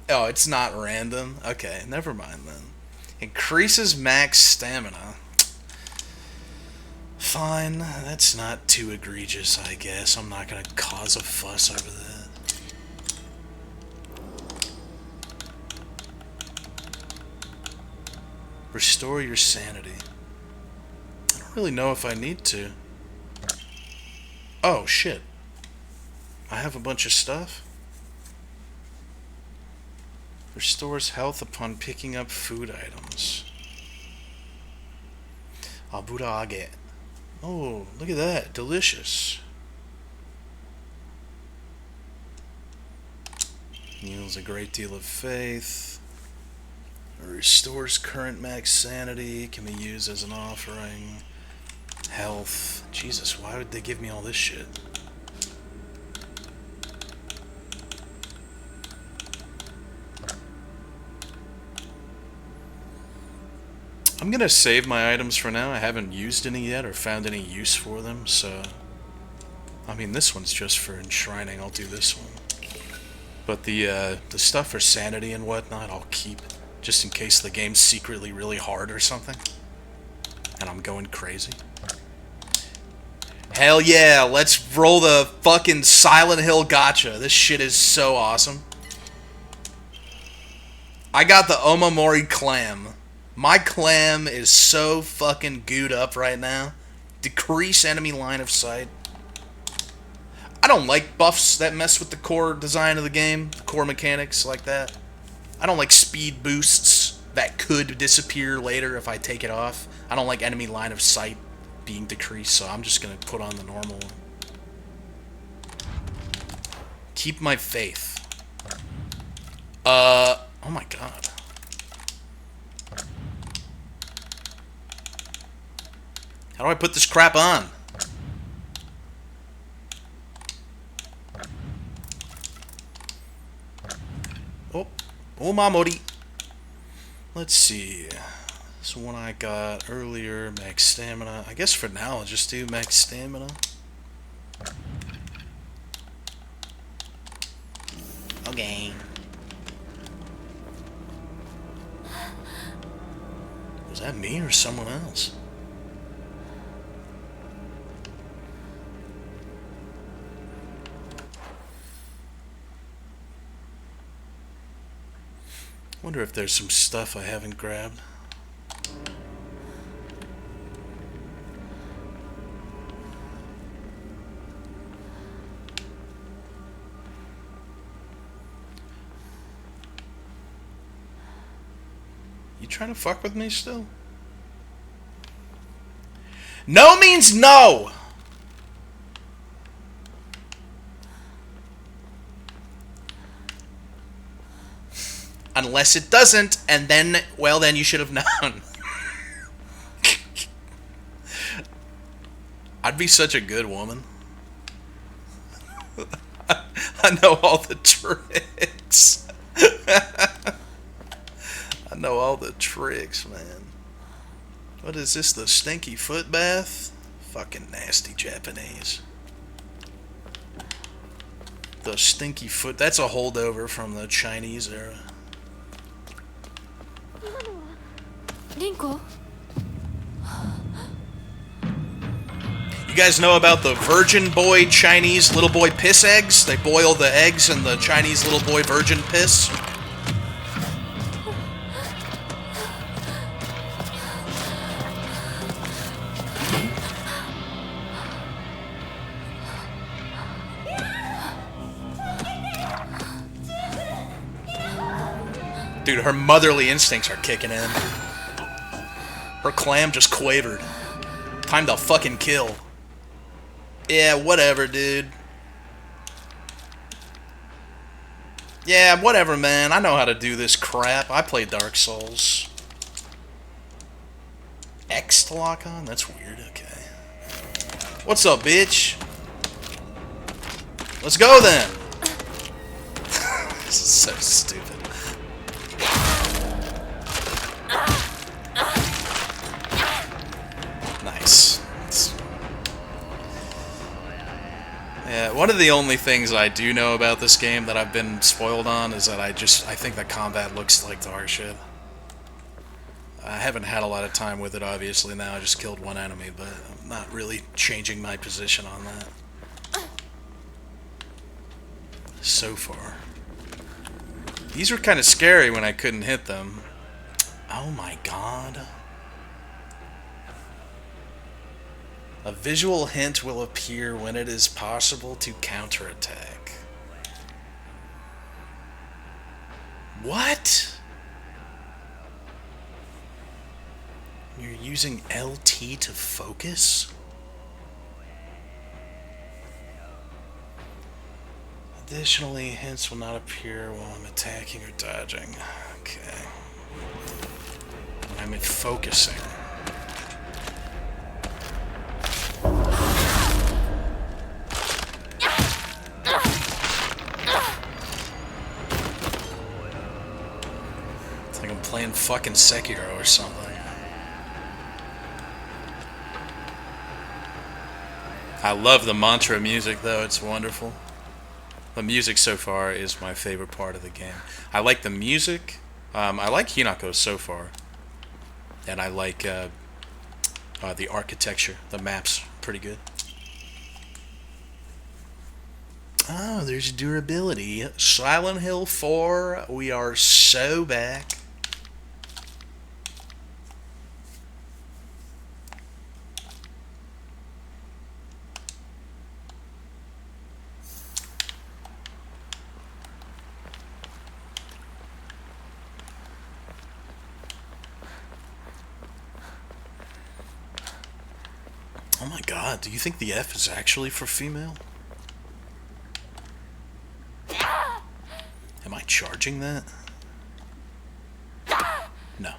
Oh, it's not random? Okay, never mind then. Increases max stamina. Fine, that's not too egregious, I guess. I'm not gonna cause a fuss over that. Restore your sanity. I don't really know if I need to. Oh, shit. I have a bunch of stuff. Restores health upon picking up food items. Aburage. Oh, look at that. Delicious. Yields a great deal of faith. Restores current max sanity. Can be used as an offering. Health. Jesus, why would they give me all this shit? I'm gonna save my items for now. I haven't used any yet or found any use for them, so... I mean, this one's just for enshrining. I'll do this one. But the stuff for sanity and whatnot, I'll keep. Just in case the game's secretly really hard or something. And I'm going crazy. Hell yeah, let's roll the fucking Silent Hill gacha. This shit is so awesome. I got the Omamori clam. My clam is so fucking gooed up right now. Decrease enemy line of sight. I don't like buffs that mess with the core design of the game, core mechanics like that. I don't like speed boosts that could disappear later if I take it off. I don't like enemy line of sight being decreased, so I'm just gonna put on the normal one. Keep my faith. Oh my god. How do I put this crap on? Oh, Mamori. Let's see. This one I got earlier, max stamina. I guess for now I'll just do max stamina. Okay. Was that me or someone else? Wonder if there's some stuff I haven't grabbed. You trying to fuck with me still? No means no! Unless it doesn't, and then, well, then you should have known. I'd be such a good woman. I know all the tricks. I know all the tricks, man. What is this, the stinky foot bath? Fucking nasty Japanese. The stinky foot, that's a holdover from the Chinese era. Rinko? You guys know about the virgin boy Chinese little boy piss eggs? They boil the eggs in the Chinese little boy virgin piss. Dude, her motherly instincts are kicking in. Her clam just quavered. Time to fucking kill. Yeah, whatever, dude. Yeah, whatever, man. I know how to do this crap. I play Dark Souls. X to lock on? That's weird. Okay. What's up, bitch? Let's go, then. This is so stupid. Nice. Yeah, one of the only things I do know about this game that I've been spoiled on is that I think the combat looks like dog shit. I haven't had a lot of time with it, obviously. Now I just killed one enemy, but I'm not really changing my position on that. So far. These were kind of scary when I couldn't hit them. Oh my god. A visual hint will appear when it is possible to counterattack. What? You're using LT to focus? Additionally, hints will not appear while I'm attacking or dodging. Okay. I'm in focusing. It's like I'm playing fucking Sekiro or something. I love the mantra music though, it's wonderful. The music so far is my favorite part of the game. I like the music. I like Hinako so far. And I like the architecture. The map's pretty good. Oh, there's durability. Silent Hill 4, we are so back. Oh my god, do you think the F is actually for female? Am I charging that? No.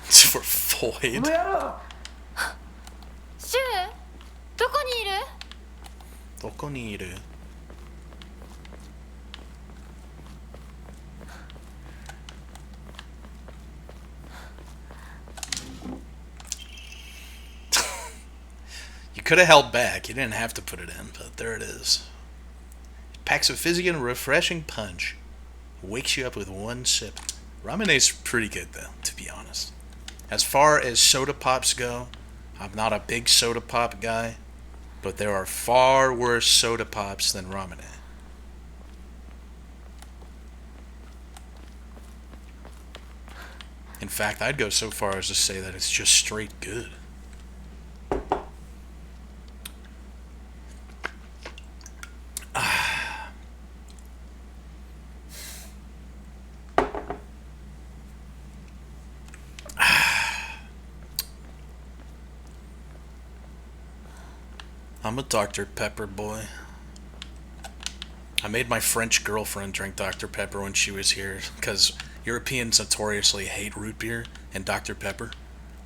It's for Void. シュウどこにいる？どこにいる? You could have held back. You didn't have to put it in, but there it is. Packs a fizzy and refreshing punch. Wakes you up with one sip. Ramene's pretty good, though, to be honest. As far as soda pops go, I'm not a big soda pop guy, but there are far worse soda pops than Ramene. In fact, I'd go so far as to say that it's just straight good. I'm a Dr. Pepper boy. I made my French girlfriend drink Dr. Pepper when she was here, because Europeans notoriously hate root beer and Dr. Pepper.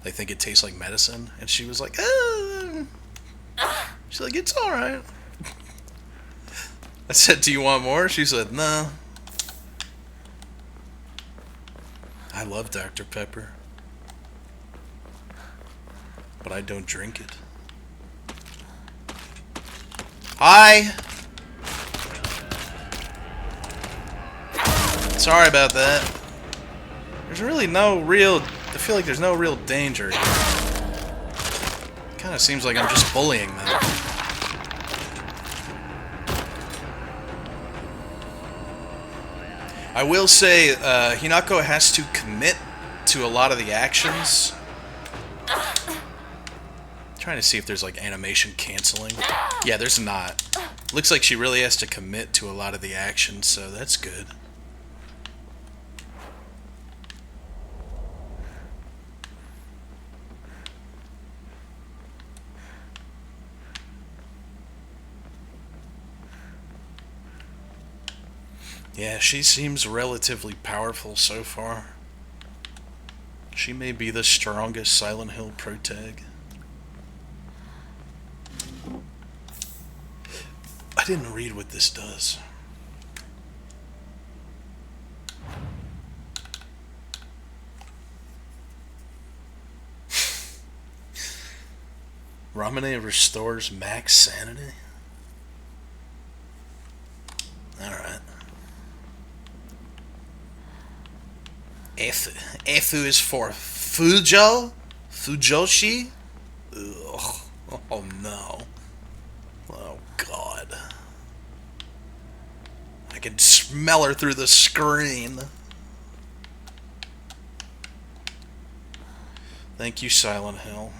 They think it tastes like medicine, and she was like, she's like, it's alright. I said, do you want more? She said, no. I love Dr. Pepper, but I don't drink it. Hi! Sorry about that. There's really no real... I feel like there's no real danger here. Kinda seems like I'm just bullying them. I will say, Hinako has to commit to a lot of the actions. Trying to see if there's like animation canceling. Yeah, there's not. Looks like she really has to commit to a lot of the actions, so that's good. Yeah, she seems relatively powerful so far. She may be the strongest Silent Hill protag. I didn't read what this does. Ramene restores max sanity? Alright. F is for Fujo? Fujoshi? Ugh. Oh no. Oh, God. I can smell her through the screen. Thank you, Silent Hill.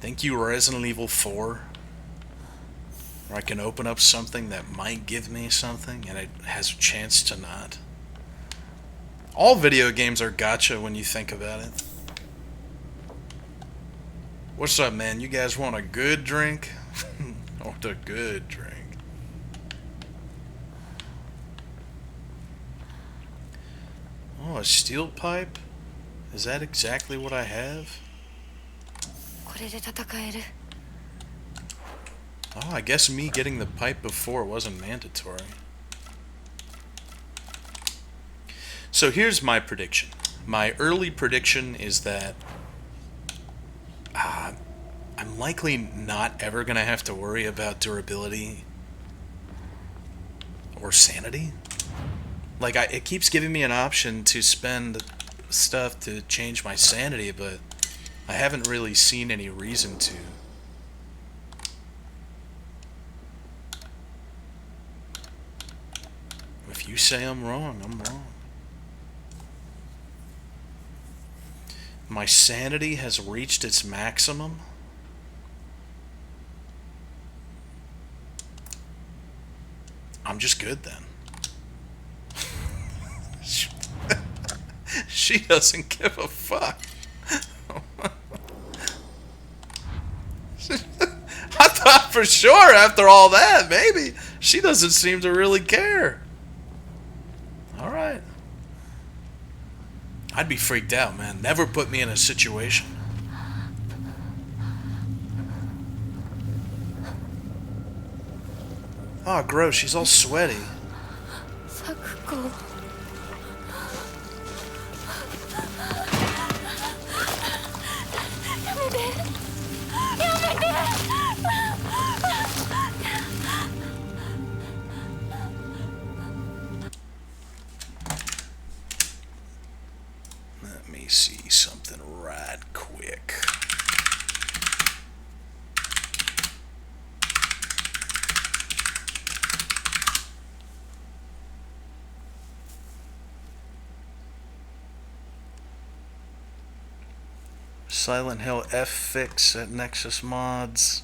Thank you, Resident Evil 4. Where I can open up something that might give me something, and it has a chance to not. All video games are gacha when you think about it. What's up, man? You guys want a good drink? I want a good drink. Oh, a steel pipe? Is that exactly what I have? これで戦える。 Oh, I guess me getting the pipe before wasn't mandatory. So here's my prediction. My early prediction is that I'm likely not ever going to have to worry about durability or sanity. Like, it keeps giving me an option to spend stuff to change my sanity, but I haven't really seen any reason to. If you say I'm wrong, I'm wrong. My sanity has reached its maximum. I'm just good then. She doesn't give a fuck. I thought for sure after all that, maybe. She doesn't seem to really care. Alright. I'd be freaked out, man. Never put me in a situation. Oh, gross. She's all sweaty. サクコ。やめて。やめて。Let me see something right quick. Silent Hill F fix at Nexus Mods.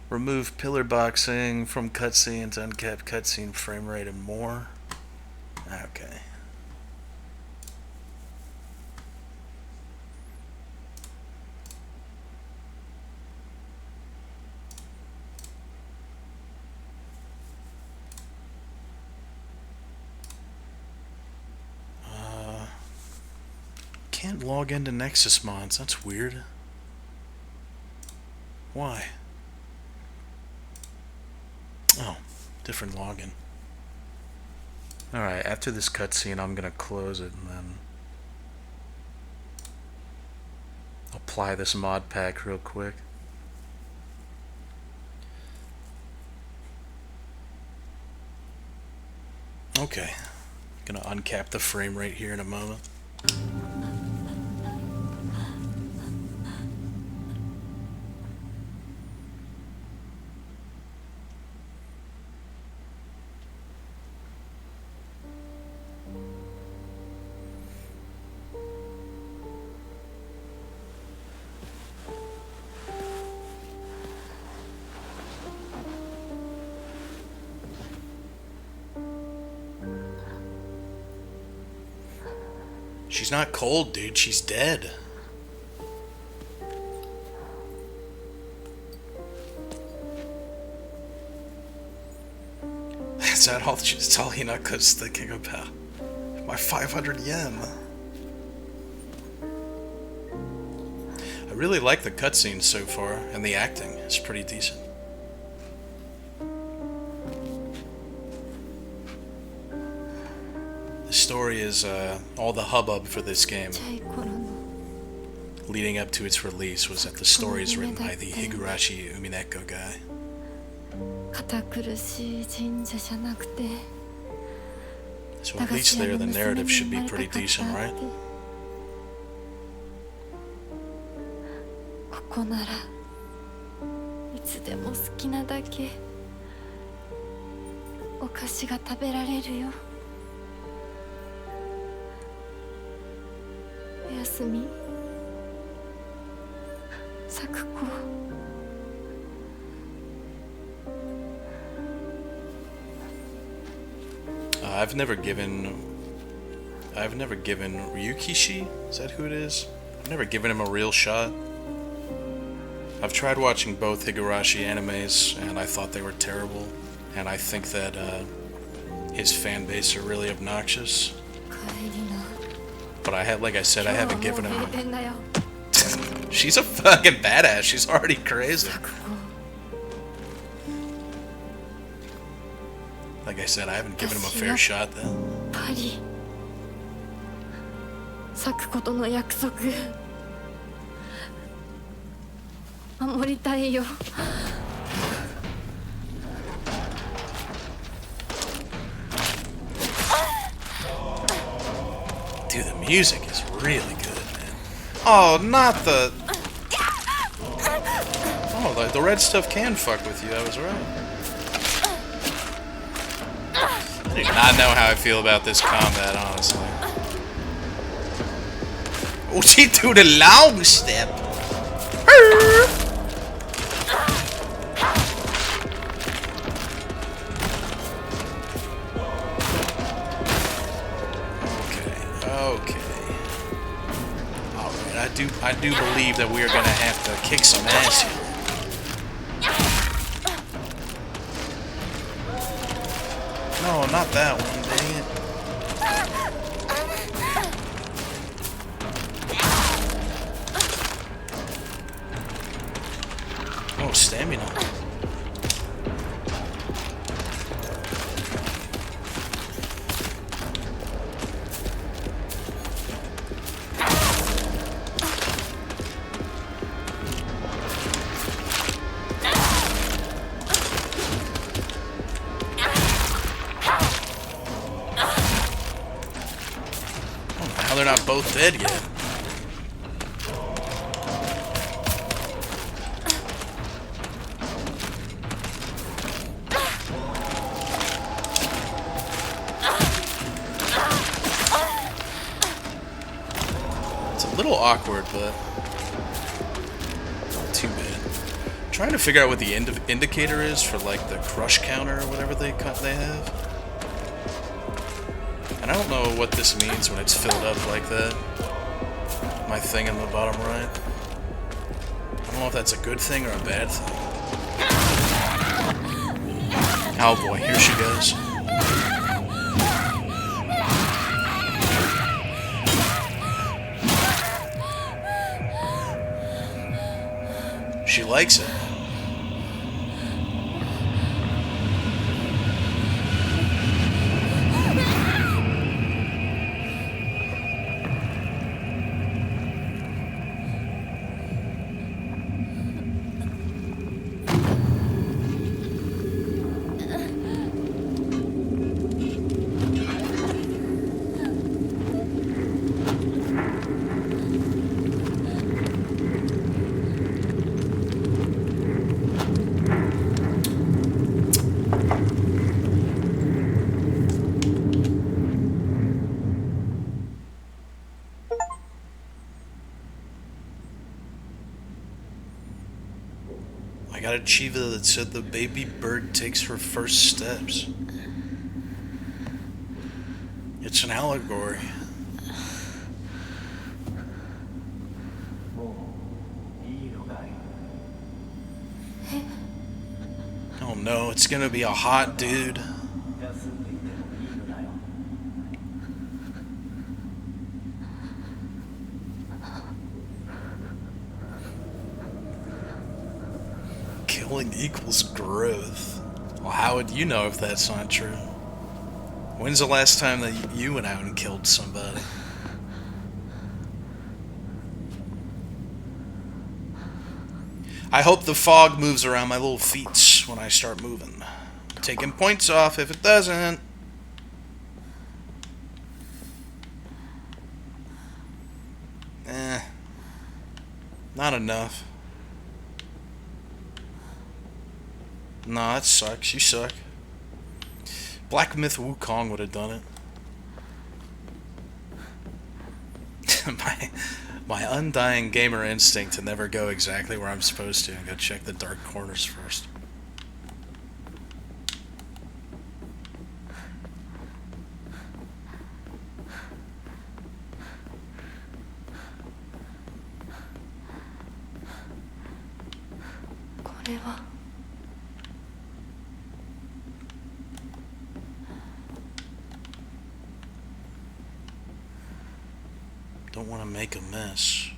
Remove pillar boxing from cutscenes, uncap cutscene frame rate, and more. Okay. Can't log into Nexus Mods. That's weird. Why? Oh, different login. Alright, after this cutscene, I'm gonna close it and then apply this mod pack real quick. Okay, gonna uncap the frame rate here in a moment. She's not cold, dude. She's dead. That's all Hinako's thinking about. My 500 yen. I really like the cutscenes so far, and the acting is pretty decent. The story is all the hubbub for this game leading up to its release was that the story is written by the Higurashi Umineko guy. So at least there the narrative should be pretty decent, right? こならいつでも好きなだけお菓子が食べられるよ。おやすみ、咲子。I've never given Ryukishi, is that who it is? I've never given him a real shot. I've tried watching both Higurashi animes, and I thought they were terrible. And I think that his fan base are really obnoxious. But like I said, I haven't given him. She's a fucking badass. She's already crazy. Like I said, I haven't given him a fair shot then. パリ、咲子との約束守りたいよ。Dude, the music is really good, man. Oh, not the... Oh, the red stuff can fuck with you, I was right. I do not know how I feel about this combat, honestly. Oh, she threw the long step. Okay. Alright, I do believe that we are gonna have to kick some ass here. No, not that one, dang it. Oh, stamina. They're not both dead yet. It's a little awkward, but not too bad. I'm trying to figure out what the indicator is for like the crush counter or whatever they have. And I don't know what this means when it's filled up like that. My thing in the bottom right. I don't know if that's a good thing or a bad thing. Oh boy, here she goes. She likes it. I got a Chiva that said the baby bird takes her first steps. It's an allegory. Oh no, it's gonna be a hot dude. Killing equals growth. Well, how would you know if that's not true? When's the last time that you went out and killed somebody? I hope the fog moves around my little feet when I start moving. Taking points off if it doesn't. Not enough. Nah, that sucks. You suck. Black Myth Wukong would have done it. my undying gamer instinct to never go exactly where I'm supposed to and go check the dark corners first. Don't want to make a mess.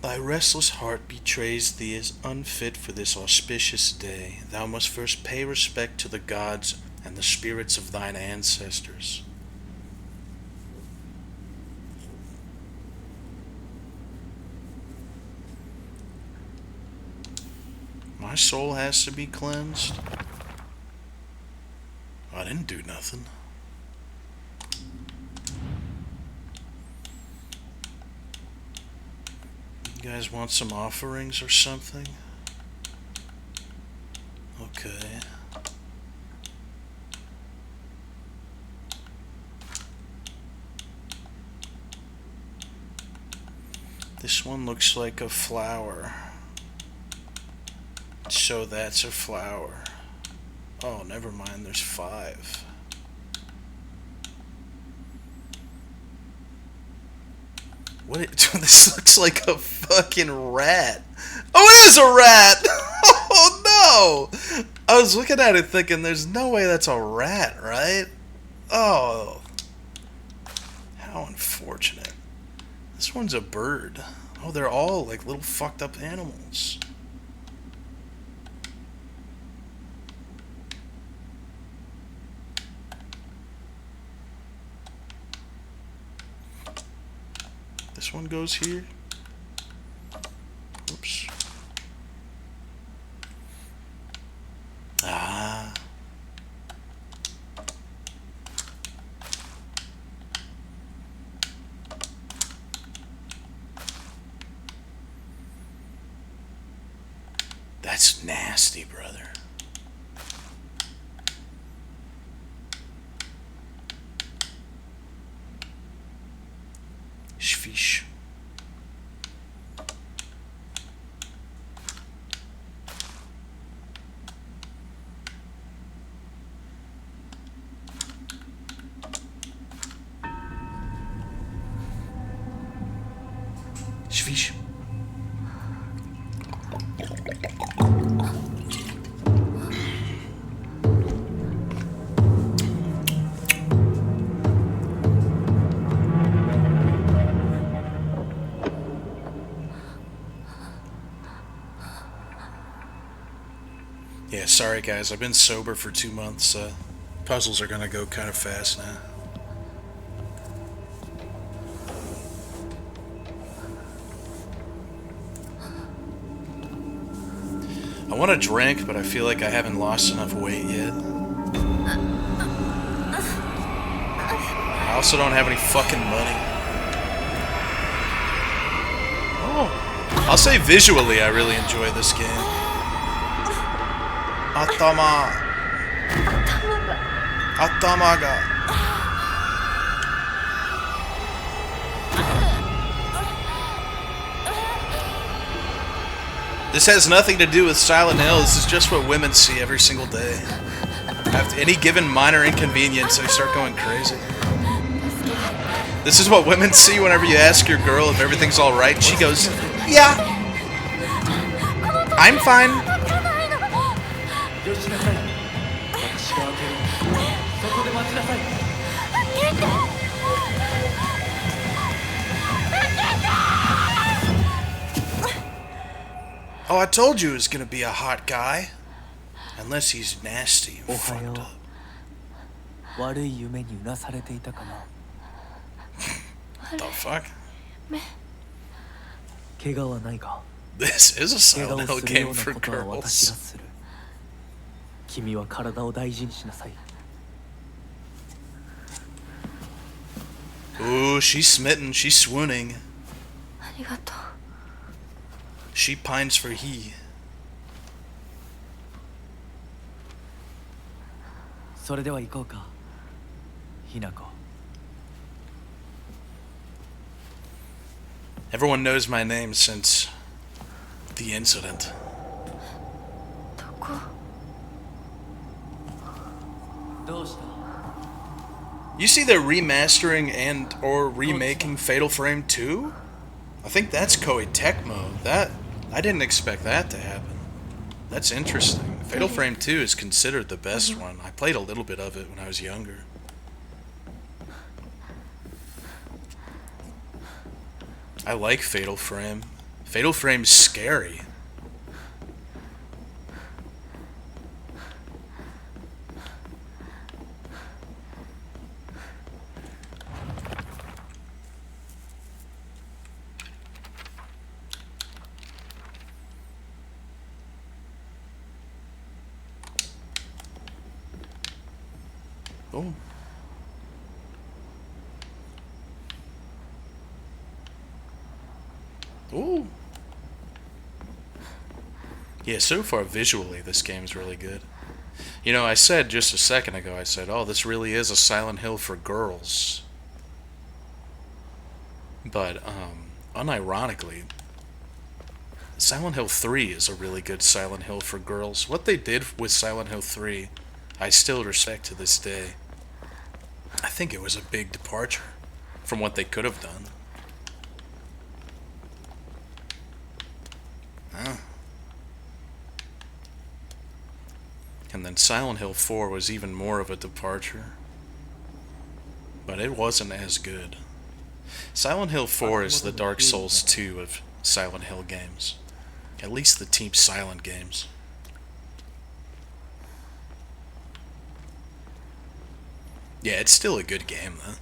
Thy restless heart betrays thee as unfit for this auspicious day. Thou must first pay respect to the gods and the spirits of thine ancestors. My soul has to be cleansed? I didn't do nothing. You guys want some offerings or something? Okay. This one looks like a flower. So that's a flower. Oh, never mind, there's 5. What? This looks like a fucking rat. Oh, it is a rat! Oh no! I was looking at it thinking, there's no way that's a rat, right? Oh. How unfortunate. This one's a bird. Oh, they're all like little fucked up animals. This one goes here. Oops. Ah. That's nasty, brother. Fish. Fish. Yeah, sorry guys, I've been sober for 2 months. Puzzles are gonna go kind of fast now. I want a drink, but I feel like I haven't lost enough weight yet. I also don't have any fucking money. Oh, I'll say visually I really enjoy this game. Atama ga. This has nothing to do with Silent Hill. This is just what women see every single day. After any given minor inconvenience, they start going crazy. This is what women see whenever you ask your girl if everything's alright. She goes, yeah, I'm fine. Oh, I told you he was gonna be a hot guy. Unless he's nasty and fucked up. What the fuck? This is a Silent Hill game for girls. Ooh, she's smitten. She's swooning. She pines for he. それでは行こうか、ひなこ。 Everyone knows my name since the incident. どこ？どうした？ You see they're remastering and or remaking Fatal Frame 2? I think that's Koei Tecmo. I didn't expect that to happen. That's interesting. Fatal Frame 2 is considered the best one. I played a little bit of it when I was younger. I like Fatal Frame. Fatal Frame's scary. Oh. Ooh. Yeah, so far visually this game's really good. You know, I said just a second ago, I said, oh, this really is a Silent Hill for girls. But, unironically, Silent Hill 3 is a really good Silent Hill for girls. What they did with Silent Hill 3, I still respect to this day. I think it was a big departure from what they could have done. Huh. And then Silent Hill 4 was even more of a departure. But it wasn't as good. Silent Hill 4 is the Dark Souls 2 of Silent Hill games. At least the Team Silent games. Yeah, it's still a good game though.